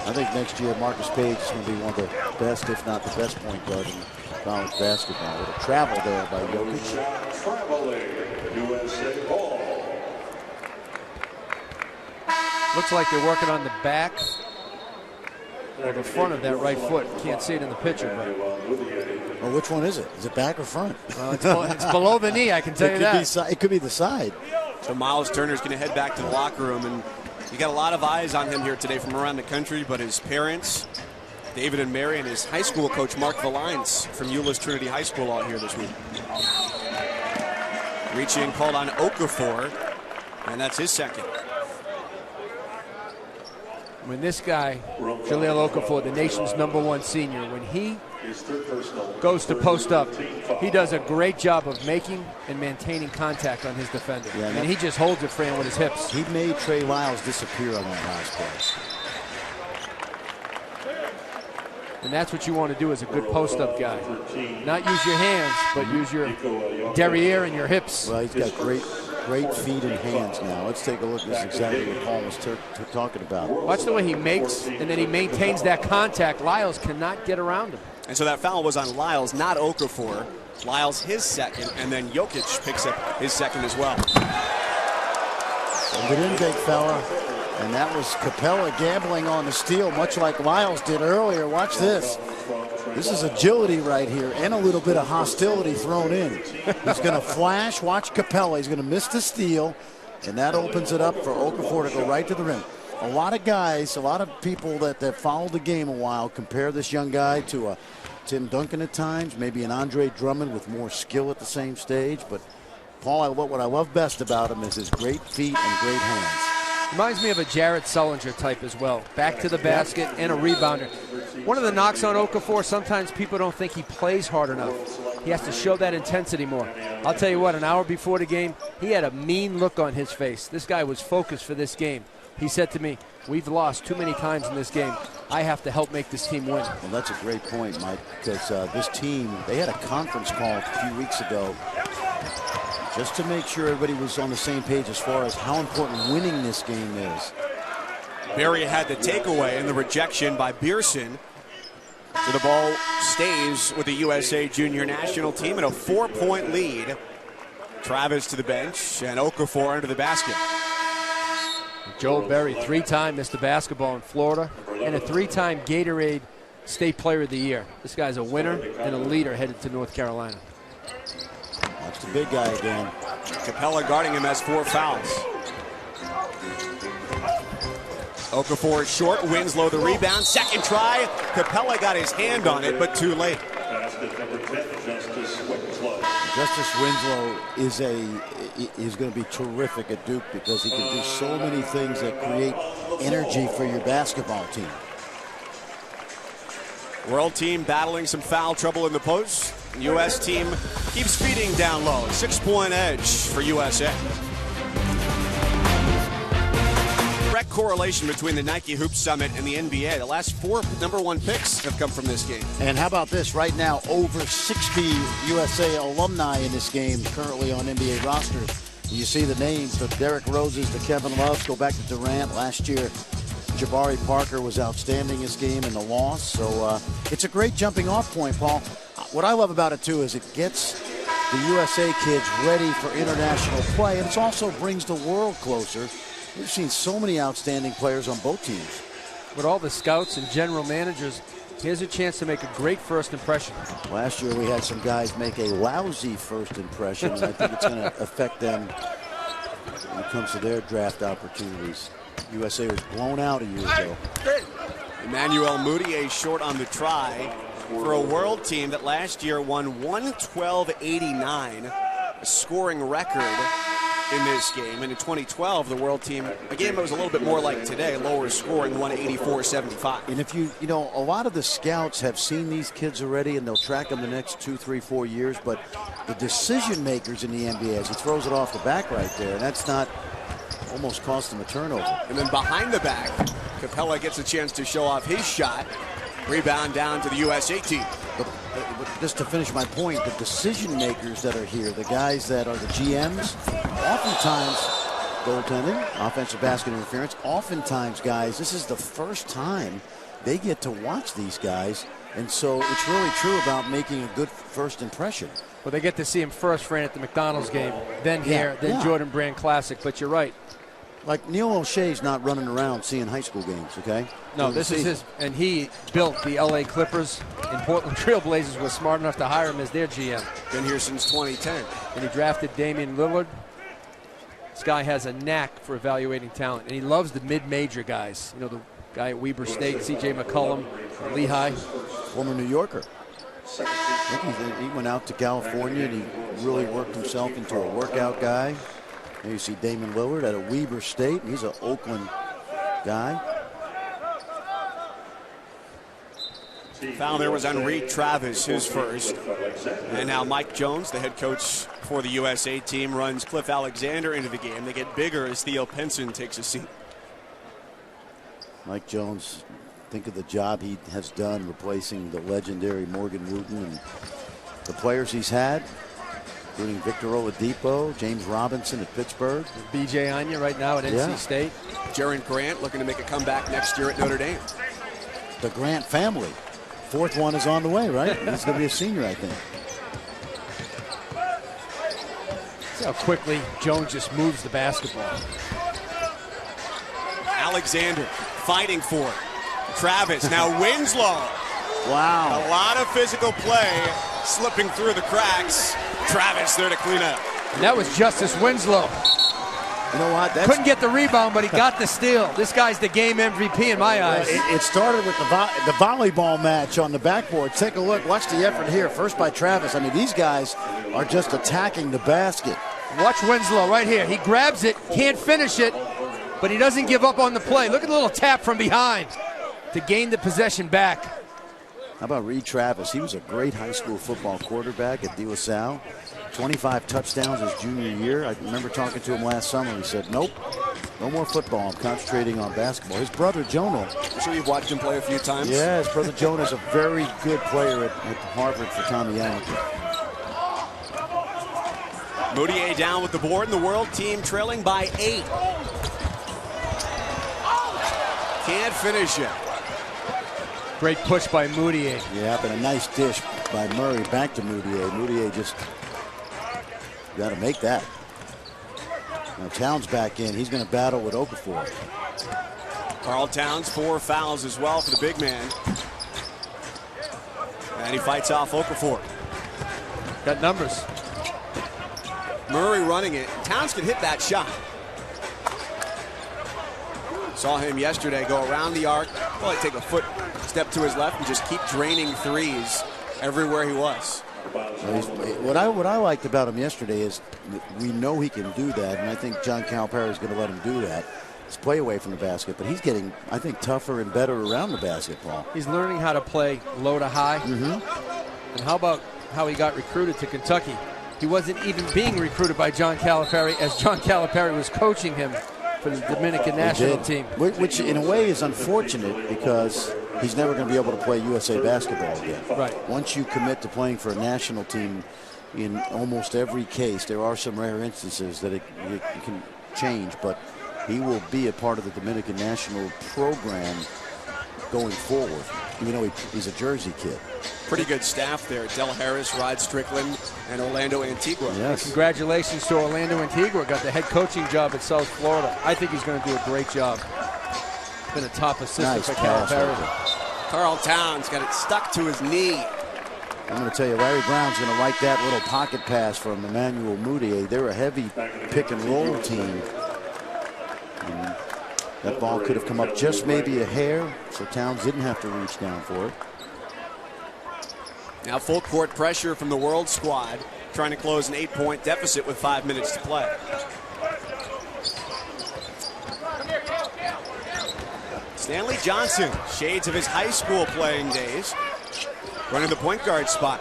I think next year Marcus Page is going to be one of the best, if not the best point guard in college basketball. With a travel there by Jokic. Traveling USA ball. Looks like they're working on the back or the front of that right foot. Can't see it in the picture, but. Well, which one is it? Is it back or front? Well, it's below the knee, I can tell you that. It could be the side. So Miles Turner's going to head back to the locker room, and you got a lot of eyes on him here today from around the country, but his parents, David and Mary, and his high school coach, Mark Valines from Euless Trinity High School, out here this week. Reaching called on Okafor, and that's his second. When this guy, Jahlil Okafor, the nation's #1 senior, when he His third personal. Goes to post up. He does a great job of making and maintaining contact on his defender. Yeah, and he just holds it, Fran, with his hips. He made Trey Lyles disappear on that last play. And that's what you want to do as a good post-up guy. Not use your hands, but use your derriere and your hips. Well, he's got great feet and hands now. Let's take a look. This is exactly what Paul was talking about. Watch the way he makes and then he maintains that contact. Lyles cannot get around him. And so that foul was on Lyles, not Okafor. Lyles his second, and then Jokic picks up his second as well. Send it in, big fella. And that was Capella gambling on the steal, much like Lyles did earlier. Watch this. This is agility right here and a little bit of hostility thrown in. He's going to flash. Watch Capella. He's going to miss the steal, and that opens it up for Okafor to go right to the rim. A lot of guys, a lot of people that followed the game a while compare this young guy to a Tim Duncan at times, maybe an Andre Drummond with more skill at the same stage. But, Paul, what I love best about him is his great feet and great hands. Reminds me of a Jared Sullinger type as well. Back to the basket and a rebounder. One of the knocks on Okafor, sometimes people don't think he plays hard enough. He has to show that intensity more. I'll tell you what, an hour before the game, he had a mean look on his face. This guy was focused for this game. He said to me, we've lost too many times in this game. I have to help make this team win. Well, that's a great point, Mike, because this team, they had a conference call a few weeks ago just to make sure everybody was on the same page as far as how important winning this game is. Barry had the takeaway and the rejection by Beerson. So the ball stays with the USA Junior National Team in a 4-point lead. Travis to the bench and Okafor under the basket. Joel Berry, 3-time Mr. Basketball in Florida and a 3-time Gatorade State Player of the Year. This guy's a winner and a leader headed to North Carolina. That's the big guy again. Capella guarding him has 4 fouls. Okafor is short, Winslow the rebound, second try. Capella got his hand on it, but too late. Basket number 10, Justice Winslow. Justice Winslow is going to be terrific at Duke because he can do so many things that create energy for your basketball team. World team battling some foul trouble in the post. U.S. team keeps feeding down low. 6-point edge for USA. Direct correlation between the Nike Hoop Summit and the NBA. The last 4 #1 picks have come from this game. And how about this? Right now, over 60 USA alumni in this game currently on NBA rosters. You see the names, the Derrick Roses, the Kevin Loves, go back to Durant. Last year, Jabari Parker was outstanding this game in the loss. So it's a great jumping off point, Paul. What I love about it, too, is it gets the USA kids ready for international play, and it also brings the world closer. We've seen so many outstanding players on both teams. With all the scouts and general managers, here's a chance to make a great first impression. Last year we had some guys make a lousy first impression, and I think it's going to affect them when it comes to their draft opportunities. USA was blown out a year ago. Emmanuel Mudiay short on the try for a world team that last year won 112-89, a scoring record in this game. And in 2012, the world team, a game that was a little bit more like today, lower scoring, 184-75. And if you know, a lot of the scouts have seen these kids already, and they'll track them the next 2, 3, 4 years. But the decision makers in the NBA, as he throws it off the back right there, and that's not almost cost him a turnover. And then behind the back, Capella gets a chance to show off his shot. Rebound down to the USA team. But just to finish my point, the decision makers that are here, the guys that are the GMs, oftentimes goaltending, offensive basket interference, oftentimes, guys, this is the first time they get to watch these guys. And so it's really true about making a good first impression. Well, they get to see him first, Fran, at the McDonald's game, then here, then Jordan Brand Classic. But you're right. Like Neil O'Shea's not running around seeing high school games, okay? No, this is his, and he built the LA Clippers, and Portland Trail Blazers was smart enough to hire him as their GM. Been here since 2010. And he drafted Damian Lillard. This guy has a knack for evaluating talent, and he loves the mid-major guys. You know, the guy at Weber State, C.J. McCollum, Lehigh. Former New Yorker. I think he went out to California, and he really worked himself into a workout guy. There you see Damian Lillard at a Weber State. He's an Oakland guy. Foul there was on Reed Travis, his first. And now Mike Jones, the head coach for the USA team, runs Cliff Alexander into the game. They get bigger as Theo Pinson takes a seat. Mike Jones, think of the job he has done replacing the legendary Morgan Wooten and the players he's had, including Victor Oladipo, James Robinson at Pittsburgh. B.J. Anya right now at NC State. Jaron Grant looking to make a comeback next year at Notre Dame. The Grant family. Fourth one is on the way, right? He's going to be a senior, I think. See how quickly Jones just moves the basketball. Alexander fighting for it. Travis, now Winslow. Wow. A lot of physical play slipping through the cracks. Travis there to clean up. And that was Justice Winslow. You know what? Couldn't get the rebound, but he got the steal. This guy's the game MVP in my eyes. It started with the volleyball match on the backboard. Take a look. Watch the effort here. First by Travis. I mean, these guys are just attacking the basket. Watch Winslow right here. He grabs it, can't finish it, but he doesn't give up on the play. Look at the little tap from behind to gain the possession back. How about Reed Travis? He was a great high school football quarterback at De La Salle. 25 touchdowns his junior year. I remember talking to him last summer. He said, nope, no more football. I'm concentrating on basketball. His brother, Jonah. I'm sure you've watched him play a few times. Yeah, his brother Jonah is a very good player at Harvard for Tommy Hamilton. Moutier down with the board, and the world team trailing by 8. Can't finish it. Great push by Moutier. Yeah, but a nice dish by Murray back to Moutier. Moutier just got to make that. Now Towns back in. He's going to battle with Okafor. Karl Towns, 4 fouls as well for the big man. And he fights off Okafor. Got numbers. Murray running it. Towns can hit that shot. Saw him yesterday go around the arc, probably take a foot step to his left and just keep draining threes everywhere he was. What I liked about him yesterday is we know he can do that, and I think John Calipari is going to let him do that. It's play away from the basket, but he's getting, I think, tougher and better around the basketball. He's learning how to play low to high. And how about how he got recruited to Kentucky? He wasn't even being recruited by John Calipari as John Calipari was coaching him for the Dominican national team. Which in a way is unfortunate because he's never going to be able to play USA basketball again. Right. Once you commit to playing for a national team, in almost every case, there are some rare instances that it can change, but he will be a part of the Dominican national program going forward, even though he's a Jersey kid. Pretty good staff there. Del Harris, Rod Strickland, and Orlando Antigua. Yes. Congratulations to Orlando Antigua. Got the head coaching job at South Florida. I think he's going to do a great job. Been a top assistant for Calipari. Karl Towns got it stuck to his knee. I'm going to tell you, Larry Brown's going to like that little pocket pass from Emmanuel Moutier. They're a heavy pick and roll team. And that ball could have come up just maybe a hair, so Towns didn't have to reach down for it. Now full court pressure from the world squad, trying to close an 8-point deficit with 5 minutes to play. Stanley Johnson, shades of his high school playing days, running the point guard spot.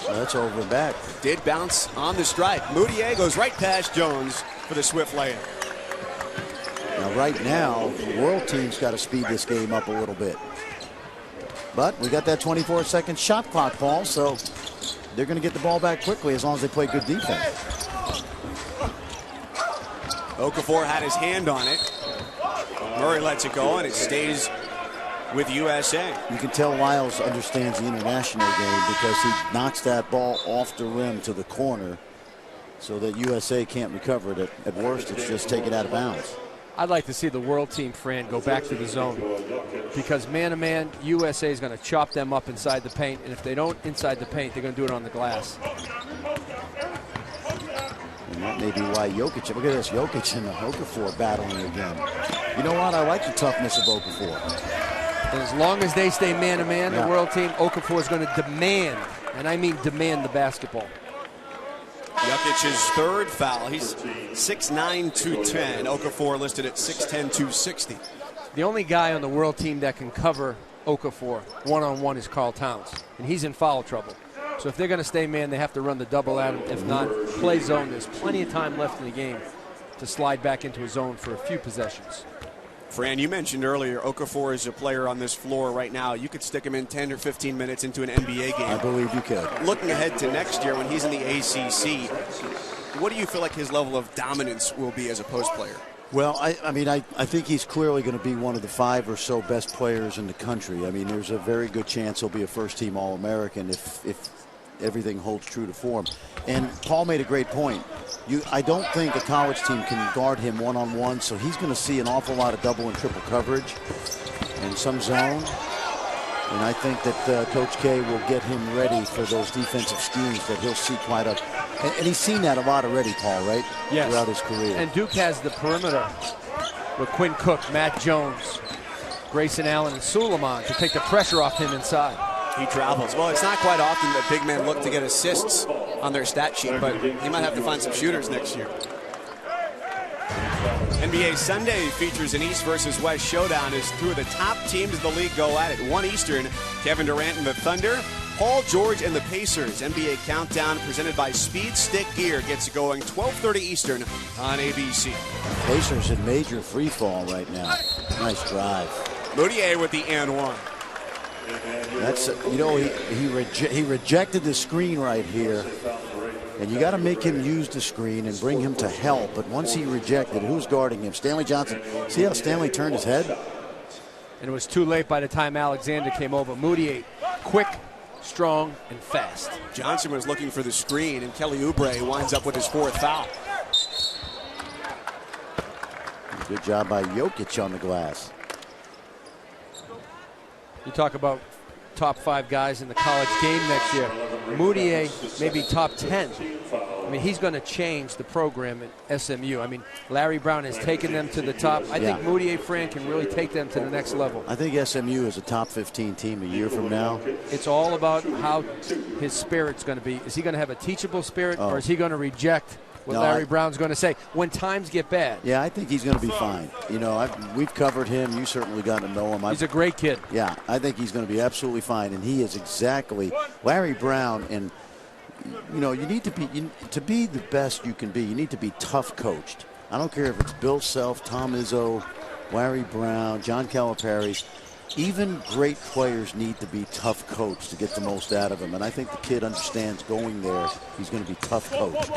Well, that's over and back. Did bounce on the strike. Moutier goes right past Jones for the swift layup. Now, right now, the world team's got to speed this game up a little bit. But we got that 24-second shot clock, Paul, so they're going to get the ball back quickly as long as they play good defense. Okafor had his hand on it. Murray lets it go, and it stays with USA. You can tell Lyles understands the international game because he knocks that ball off the rim to the corner so that USA can't recover it. At worst, it's just taken out of bounds. I'd like to see the world team, Fran, go back to the zone because man-to-man, USA is going to chop them up inside the paint, and if they don't inside the paint, they're going to do it on the glass. And that may be why Jokic, look at this, Jokic and Okafor battling again. You know what? I like the toughness of Okafor. And as long as they stay man-to-man, the world team, Okafor is going to demand, and I mean demand, the basketball. Jokic's third foul. He's 6'9", 210. Okafor listed at 6'10", 260. The only guy on the world team that can cover Okafor one-on-one is Karl Towns, and he's in foul trouble. So if they're going to stay man, they have to run the double at him. If not, play zone. There's plenty of time left in the game to slide back into a zone for a few possessions. Fran, you mentioned earlier Okafor is a player on this floor right now. You could stick him in 10 or 15 minutes into an NBA game. I believe you could. Looking ahead to next year when he's in the ACC, what do you feel like his level of dominance will be as a post player? Well, I think he's clearly going to be one of the 5 or so best players in the country. I mean, there's a very good chance he'll be a first-team All-American if everything holds true to form. And Paul made a great point. I don't think a college team can guard him one-on-one, so he's going to see an awful lot of double and triple coverage and some zone. And I think that Coach K will get him ready for those defensive schemes that he'll see quite a... And he's seen that a lot already, Paul, right? Yes. Throughout his career. And Duke has the perimeter with Quinn Cook, Matt Jones, Grayson Allen, and Suleiman to take the pressure off him inside. He travels. Well, it's not quite often that big men look to get assists on their stat sheet, but he might have to find some shooters next year. NBA Sunday features an East versus West showdown as two of the top teams in the league go at it. 1 Eastern, Kevin Durant and the Thunder, Paul George and the Pacers. NBA Countdown presented by Speed Stick Gear gets it going 12:30 Eastern on ABC. Pacers in major free fall right now. Nice drive. Moutier with the and one. That's he rejected the screen right here, and you got to make him use the screen and bring him to help. But once he rejected, who's guarding him? Stanley Johnson. See how Stanley turned his head? And it was too late by the time Alexander came over. Moutier, quick, strong, and fast. Johnson was looking for the screen, and Kelly Oubre winds up with his 4th foul. Good job by Jokic on the glass. You talk about top 5 guys in the college game next year. Moutier maybe top 10. I mean, he's going to change the program at SMU. I mean, Larry Brown has taken them to the top. I think Moutier, Fran, can really take them to the next level. I think SMU is a top 15 team a year from now. It's all about how his spirit's going to be. Is he going to have a teachable spirit, or is he going to reject what Larry Brown's going to say when times get bad? Yeah, I think he's going to be fine. You know, we've covered him. You certainly got to know him. He's a great kid. Yeah, I think he's going to be absolutely fine, and he is exactly Larry Brown. And you know, you need to be the best you can be. You need to be tough coached. I don't care if it's Bill Self, Tom Izzo, Larry Brown, John Calipari. Even great players need to be tough coached to get the most out of them. And I think the kid understands going there. He's going to be tough coached.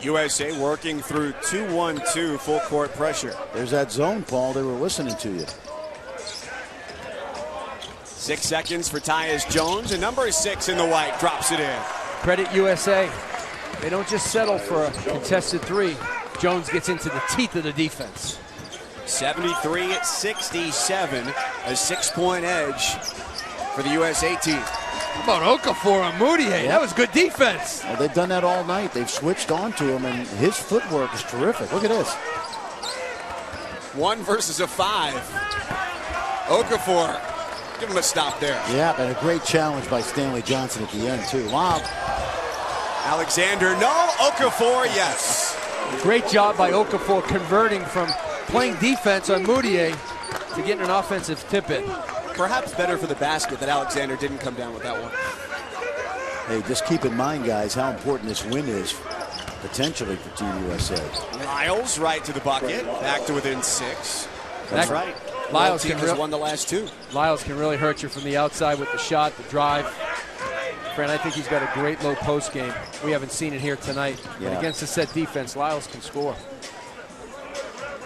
USA working through 2-1-2 full court pressure. There's that zone, Paul. They were listening to you. 6 seconds for Tyus Jones, and number 6 in the white drops it in. Credit USA. They don't just settle for a contested 3. Jones gets into the teeth of the defense. 73-67, a 6-point edge for the USA team. How about Okafor and Moutier? That was good defense. Well, they've done that all night. They've switched on to him, and his footwork is terrific. Look at this. 1 versus a 5. Okafor, give him a stop there. Yeah, and a great challenge by Stanley Johnson at the end, too. Wow. Alexander, no. Okafor, yes. Great job by Okafor converting from playing defense on Moutier to getting an offensive tip-in. Perhaps better for the basket that Alexander didn't come down with that one. Hey, just keep in mind, guys, how important this win is potentially for Team USA. Lyles right to the bucket, back to within 6. That's right. Lyles has won the last 2. Lyles can really hurt you from the outside with the shot, the drive. Fran, I think he's got a great low post game. We haven't seen it here tonight. Yeah. But against a set defense, Lyles can score.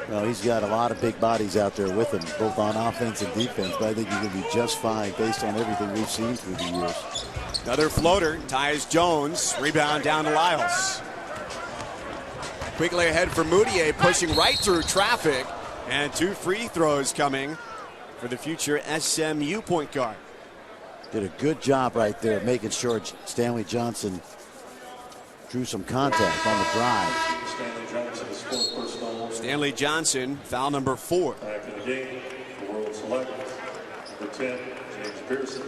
Well, he's got a lot of big bodies out there with him, both on offense and defense, but I think he's going to be just fine based on everything we've seen through the years. Another floater, Tyus Jones, rebound down to Lyles. Quickly ahead for Moutier, pushing right through traffic, and 2 free throws coming for the future SMU point guard. Did a good job right there making sure Stanley Johnson drew some contact on the drive. Stanley Johnson, foul number 4. Back in the game, the world select, number 10, James Pearson.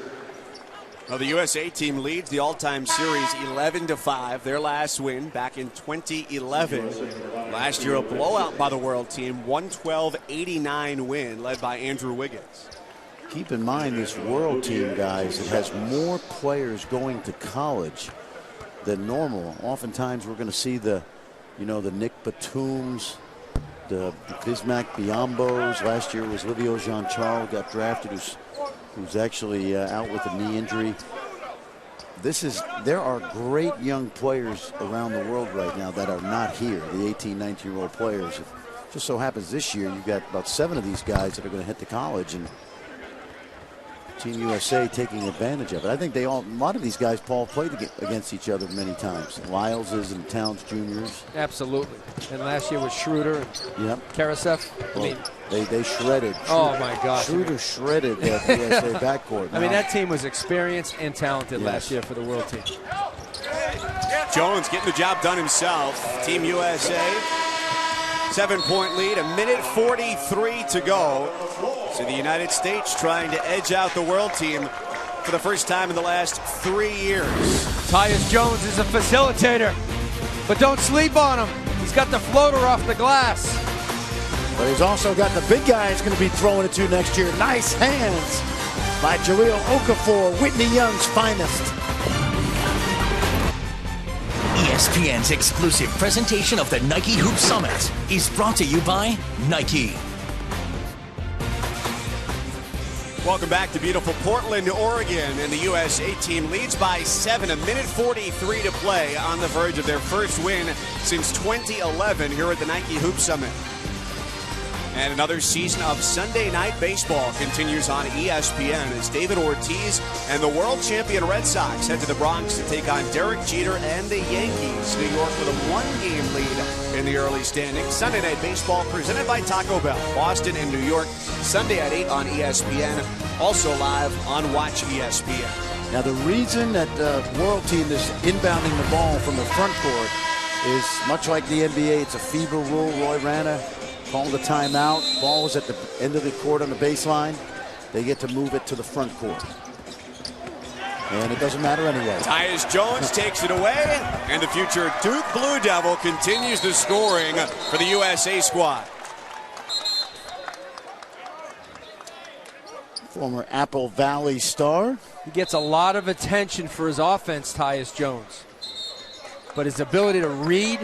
Well, the USA team leads the all-time series 11-5. Their last win back in 2011. Last year, a blowout by the world team, 112-89 win led by Andrew Wiggins. Keep in mind this world team, guys, it has more players going to college than normal. Oftentimes we're going to see the Nick Batums, the Bismack Biyombo's. Last year was Livio Jean-Charles, got drafted, who's actually out with a knee injury. There are great young players around the world right now that are not here, the 18, 19-year-old players. It just so happens this year you've got about 7 of these guys that are going to hit the college, and Team USA taking advantage of it. I think a lot of these guys, Paul, played against each other many times. Lyleses and Towns Juniors. Absolutely. And last year was Schroeder and Karasev. Well, they shredded. Oh, my God. Schroeder shredded that USA backcourt. I mean, that team was experienced and talented last year for the world team. Jones getting the job done himself. Team USA, 7-point lead, 1:43 to go. So the United States trying to edge out the world team for the first time in the last 3 years. Tyus Jones is a facilitator, but don't sleep on him. He's got the floater off the glass. But he's also got the big guy he's going to be throwing it to next year. Nice hands by Jahlil Okafor, Whitney Young's finest. ESPN's exclusive presentation of the Nike Hoop Summit is brought to you by Nike. Welcome back to beautiful Portland, Oregon, and the USA team leads by 7, 1:43 to play, on the verge of their first win since 2011 here at the Nike Hoop Summit. And another season of Sunday Night Baseball continues on ESPN as David Ortiz and the world champion Red Sox head to the Bronx to take on Derek Jeter and the Yankees. New York with a 1-game lead in the early standings. Sunday Night Baseball presented by Taco Bell. Boston and New York, Sunday at 8 on ESPN. Also live on Watch ESPN. Now the reason that the world team is inbounding the ball from the front court is much like the NBA. It's a FIBA rule. Roy Rana called a timeout. Ball was at the end of the court on the baseline. They get to move it to the front court. And it doesn't matter anyway. Tyus Jones takes it away, and the future Duke Blue Devil continues the scoring for the USA squad. Former Apple Valley star. He gets a lot of attention for his offense, Tyus Jones. But his ability to read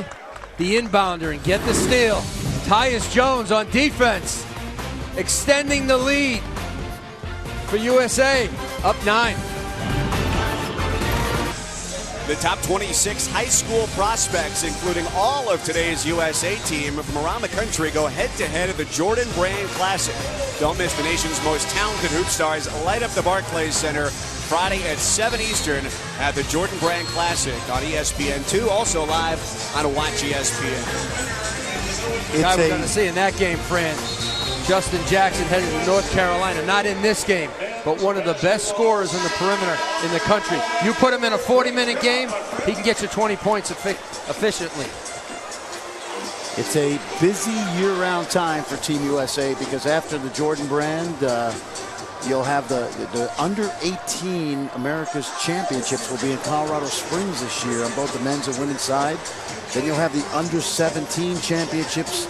the inbounder and get the steal. Tyus Jones on defense, extending the lead for USA, up 9. The top 26 high school prospects, including all of today's USA team from around the country, go head-to-head at the Jordan Brand Classic. Don't miss the nation's most talented hoop stars light up the Barclays Center Friday at 7 Eastern at the Jordan Brand Classic on ESPN2, also live on Watch ESPN. Guy we're going to see in that game, Fran, Justin Jackson headed to North Carolina, not in this game, but one of the best scorers in the perimeter in the country. You put him in a 40-minute game, he can get you 20 points efficiently. It's a busy year-round time for Team USA because after the Jordan Brand, you'll have the under-18 America's Championships will be in Colorado Springs this year on both the men's and women's side. Then you'll have the under-17 championships.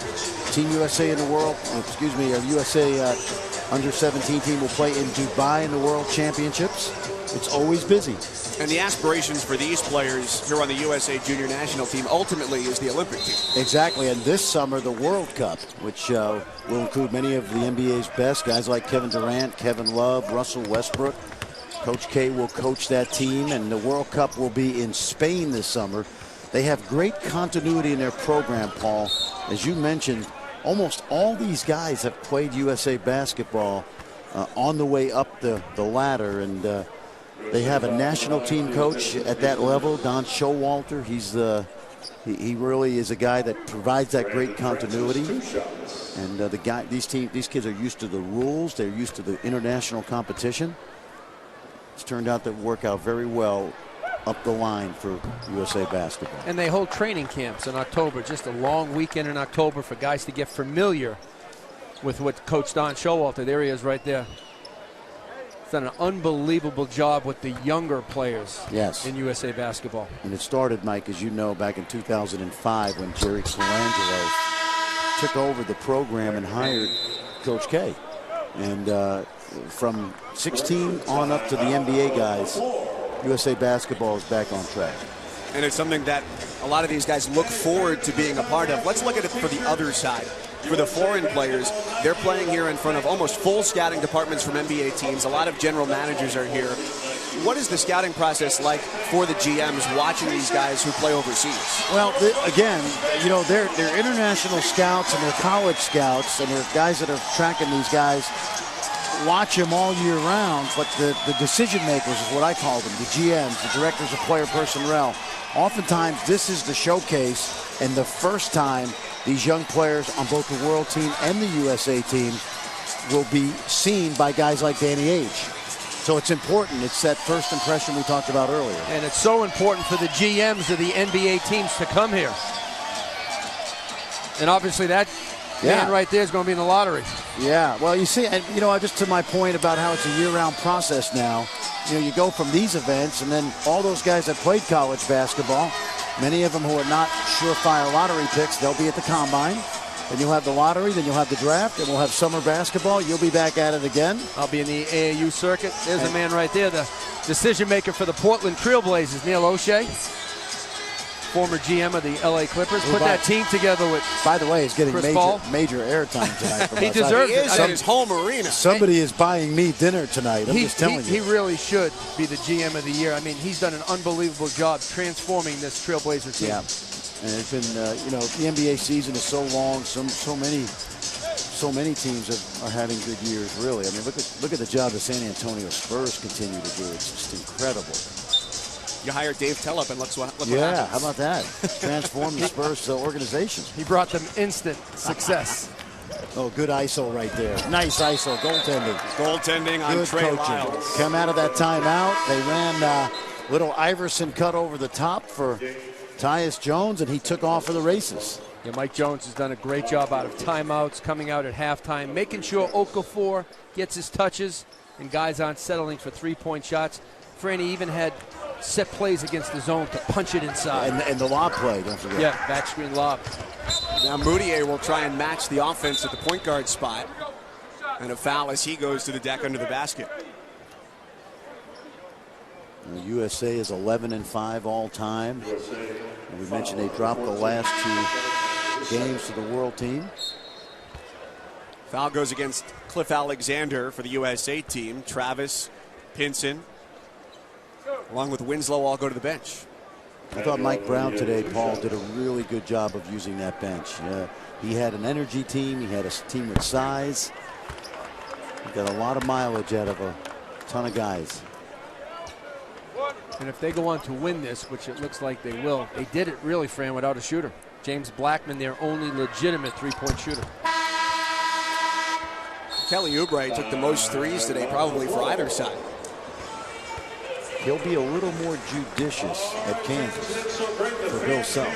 Team USA in the world, USA under-17 team will play in Dubai in the World Championships. It's always busy. And the aspirations for these players here on the USA Junior National Team ultimately is the Olympic team. Exactly, and this summer the World Cup, which will include many of the NBA's best, guys like Kevin Durant, Kevin Love, Russell Westbrook. Coach K will coach that team, and the World Cup will be in Spain this summer. They have great continuity in their program, Paul. As you mentioned, almost all these guys have played USA basketball on the way up the ladder, and they have a national team coach at that level, Don Showalter. He really is a guy that provides that great continuity. And these kids are used to the rules. They're used to the international competition. It's turned out to work out very well up the line for USA basketball. And they hold training camps in October, just a long weekend in October for guys to get familiar with what Coach Don Showalter, there he is right there. done an unbelievable job with the younger players Yes. in USA Basketball. And it started, Mike, as you know, back in 2005 when Jerry Colangelo took over the program and hired Coach K. And from 16 on up to the NBA guys, USA Basketball is back on track. And it's something that a lot of these guys look forward to being a part of. Let's look at it for the other side. For the foreign players, they're playing here in front of almost full scouting departments from NBA teams. A lot of general managers are here. What is the scouting process like for the GMs watching these guys who play overseas? Well, again, you know, they're international scouts and they're college scouts, and they're guys that are tracking these guys. Watch them all year round, but the decision makers is what I call them, the GMs, the directors of player personnel. Oftentimes, this is the showcase and the first time these young players on both the world team and the USA team will be seen by guys like Danny Ainge. So it's important. It's that first impression we talked about earlier. And it's so important for the GMs of the NBA teams to come here. And obviously that man right there is going to be in the lottery. Yeah, well, you see, and you know, just to my point about how it's a year-round process now, you know, you go from these events and then all those guys that played college basketball, many of them who are not surefire lottery picks, they'll be at the combine. Then you'll have the lottery, then you'll have the draft, and we'll have summer basketball. You'll be back at it again. I'll be in the AAU circuit. There's a man right there, the decision maker for the Portland Trailblazers, Neil O'Shea, former GM of the LA Clippers. Put that team together with, by the way, he's getting Chris Paul. major airtime tonight. From He us. deserves it. He is at his home arena. Somebody is buying me dinner tonight. I'm just telling you. He really should be the GM of the year. I mean, he's done an unbelievable job transforming this Trailblazer team. Yeah, and it's been, you know, the NBA season is so long. So many teams are having good years. Really, I mean, look at the job the San Antonio Spurs continue to do. It's just incredible. You hire Dave Tellup and look what happens. Yeah, how about that? Transform the Spurs organization. He brought them instant success. Oh, good ISO right there. Nice ISO, goaltending. Goaltending on Good Trey coaching. Lyles. Come out of that timeout. They ran little Iverson cut over the top for Tyus Jones, and he took off for the races. Yeah, Mike Jones has done a great job out of timeouts, coming out at halftime, making sure Okafor gets his touches and guys aren't settling for three-point shots. Franny even had set plays against the zone to punch it inside. And the lob play, don't forget. Yeah, back screen lob. Now Moutier will try and match the offense at the point guard spot. And a foul as he goes to the deck under the basket. And the USA is 11-5 all time. And we mentioned they dropped the last two games to the world team. Foul goes against Cliff Alexander for the USA team. Travis, Pinson, along with Winslow, all go to the bench. I thought Mike Brown today, Paul, did a really good job of using that bench. He had an energy team. He had a team with size. He got a lot of mileage out of a ton of guys. And if they go on to win this, which it looks like they will, they did it really, Fran, without a shooter. James Blackman, their only legitimate three-point shooter. Kelly Oubre took the most threes today, probably for either side. He'll be a little more judicious at Kansas for Bill Self.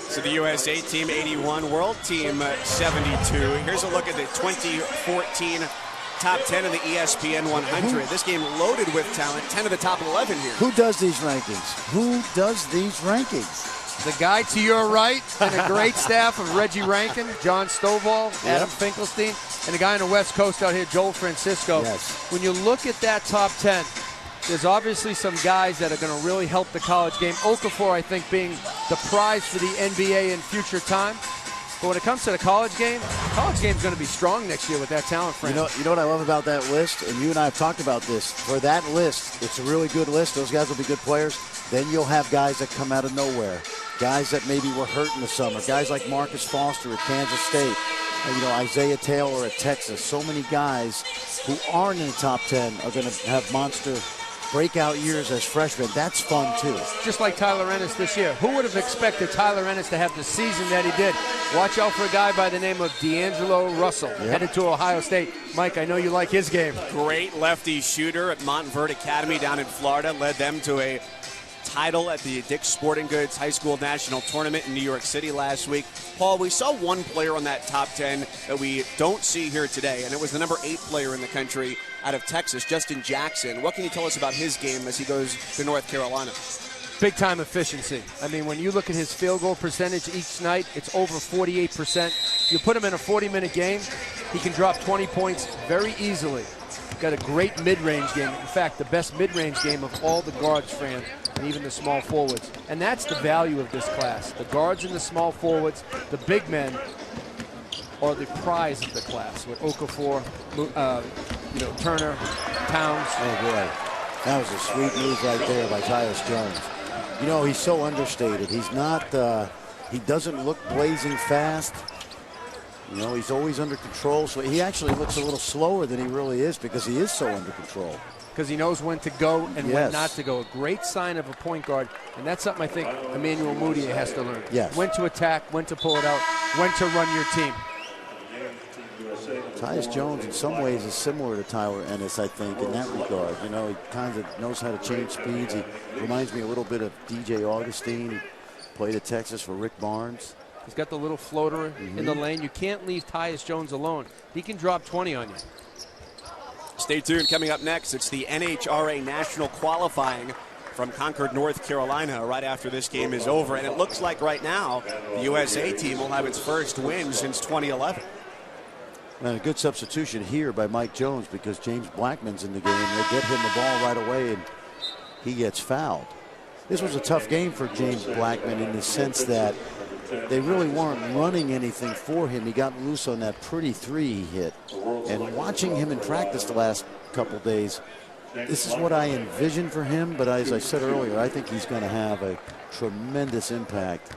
So the USA team 81, world team 72. Here's a look at the 2014 top 10 in the ESPN 100. This game loaded with talent, 10 of the top 11 here. Who does these rankings? Who does these rankings? The guy to your right and a great staff of Reggie Rankin, John Stovall, Adam Finkelstein, and the guy on the West Coast out here, Joel Francisco. Yes. When you look at that top 10, there's obviously some guys that are going to really help the college game. Okafor, I think, being the prize for the NBA in future time. But when it comes to the college game's going to be strong next year with that talent, friend. You know what I love about that list? And you and I have talked about this. For that list, it's a really good list. Those guys will be good players. Then you'll have guys that come out of nowhere. Guys that maybe were hurt in the summer. Guys like Marcus Foster at Kansas State. Isaiah Taylor at Texas. So many guys who aren't in the top 10 are going to have monster breakout years as freshmen. That's fun, too. Just like Tyler Ennis this year. Who would have expected Tyler Ennis to have the season that he did? Watch out for a guy by the name of D'Angelo Russell, headed to Ohio State. Mike, I know you like his game. Great lefty shooter at Montverde Academy down in Florida. Led them to a title at the Dick's Sporting Goods High School National Tournament in New York City last week. Paul, we saw one player on that top 10 that we don't see here today, and it was the number 8 player in the country out of Texas, Justin Jackson. What can you tell us about his game as he goes to North Carolina? Big time efficiency. I mean, when you look at his field goal percentage each night, it's over 48%. You put him in a 40-minute game, he can drop 20 points very easily. Got a great mid-range game. In fact, the best mid-range game of all the guards, Fran, and even the small forwards. And that's the value of this class. The guards and the small forwards, the big men, are the prize of the class. With Okafor, Turner, Towns. Oh, boy. That was a sweet move right there by Tyus Jones. You know, he's so understated. He's not, he doesn't look blazing fast. You know, he's always under control, so he actually looks a little slower than he really is because he is so under control. Because he knows when to go and when not to go. A great sign of a point guard, and that's something I think Emmanuel Mudiay has to learn. Yes. When to attack, when to pull it out, when to run your team. Tyus Jones in some ways is similar to Tyler Ennis, I think, in that regard. You know, he kind of knows how to change speeds. He reminds me a little bit of DJ Augustine. He played at Texas for Rick Barnes. He's got the little floater in the lane. You can't leave Tyus Jones alone. He can drop 20 on you. Stay tuned. Coming up next, it's the NHRA National Qualifying from Concord, North Carolina, right after this game is over. And it looks like right now the USA team will have its first win since 2011. And a good substitution here by Mike Jones because James Blackman's in the game. They get him the ball right away, and he gets fouled. This was a tough game for James Blackman in the sense that they really weren't running anything for him. He got loose on that pretty 3 he hit. And watching him in practice the last couple days, this is what I envision for him. But as I said earlier, I think he's going to have a tremendous impact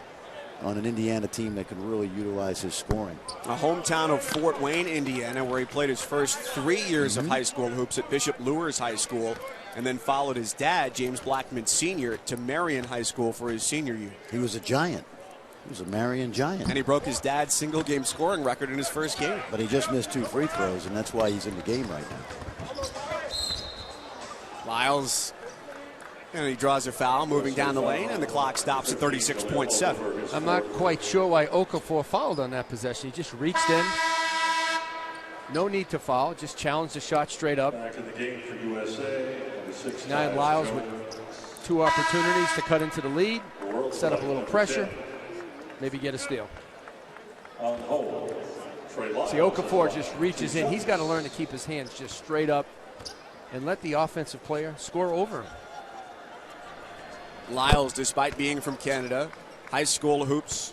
on an Indiana team that can really utilize his scoring. A hometown of Fort Wayne, Indiana, where he played his first 3 years of high school hoops at Bishop Luers High School, and then followed his dad, James Blackman Sr., to Marion High School for his senior year. He was a giant. He was a Marion giant. And he broke his dad's single-game scoring record in his first game. But he just missed 2 free throws, and that's why he's in the game right now. Lyles, and he draws a foul, moving down the lane, and the clock stops at 36.7. I'm not quite sure why Okafor fouled on that possession. He just reached in. No need to foul, just challenged the shot straight up. Back to the game for USA. Now Lyles with 2 opportunities to cut into the lead, set up a little pressure, maybe get a steal. On hold, Trey Lyles. See, Okafor just reaches in. He's got to learn to keep his hands just straight up and let the offensive player score over him. Lyles, despite being from Canada, high school hoops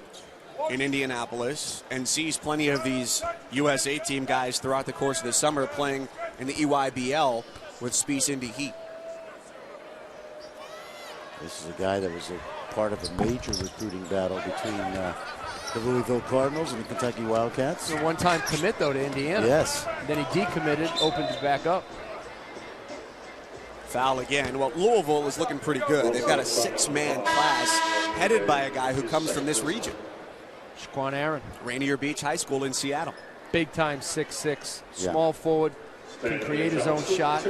in Indianapolis, and sees plenty of these USA team guys throughout the course of the summer playing in the EYBL with Spiece Indy Heat. This is a guy that was a part of a major recruiting battle between the Louisville Cardinals and the Kentucky Wildcats. A one-time commit, though, to Indiana. Yes. Then he decommitted, opened it back up. Foul again. Well, Louisville is looking pretty good. They've got a 6-man class headed by a guy who comes from this region. Shaquan Aaron. Rainier Beach High School in Seattle. Big time 6'6", small forward, can create his own shot.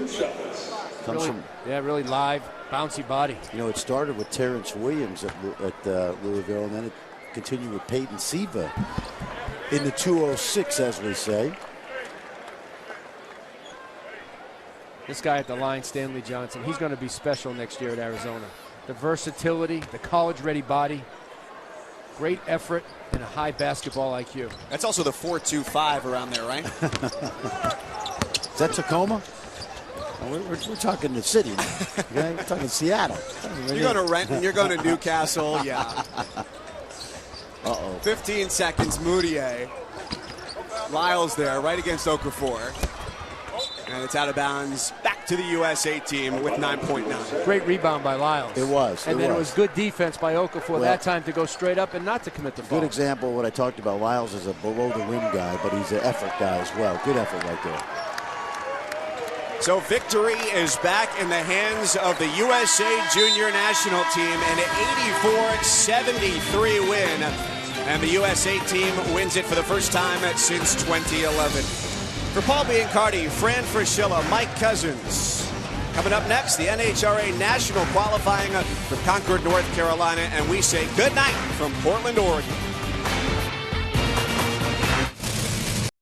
Really live, bouncy body. You know, it started with Terrence Williams at Louisville, and then it continued with Peyton Siva in the 206, as we say. This guy at the line, Stanley Johnson, he's going to be special next year at Arizona. The versatility, the college-ready body, great effort, and a high basketball IQ. That's also the 4.25 around there, right? Is that Tacoma? We're talking the city now. Okay? We're talking Seattle. You're going to Renton, you're going to Newcastle, yeah. 15 seconds, Mudiay. Lyles there, right against Okafor. And it's out of bounds, back to the USA team with 9.9. Great rebound by Lyles. It was. And then it was good defense by Okafor that time to go straight up and not to commit the foul. Good example of what I talked about. Lyles is a below-the-rim guy, but he's an effort guy as well. Good effort right there. So victory is back in the hands of the USA Junior National Team, an 84-73 win. And the USA team wins it for the first time since 2011. For Paul Biancardi, Fran Fraschilla, Mike Cousins, Coming up next, the NHRA National qualifying from Concord, North Carolina, and we say good night from Portland, Oregon.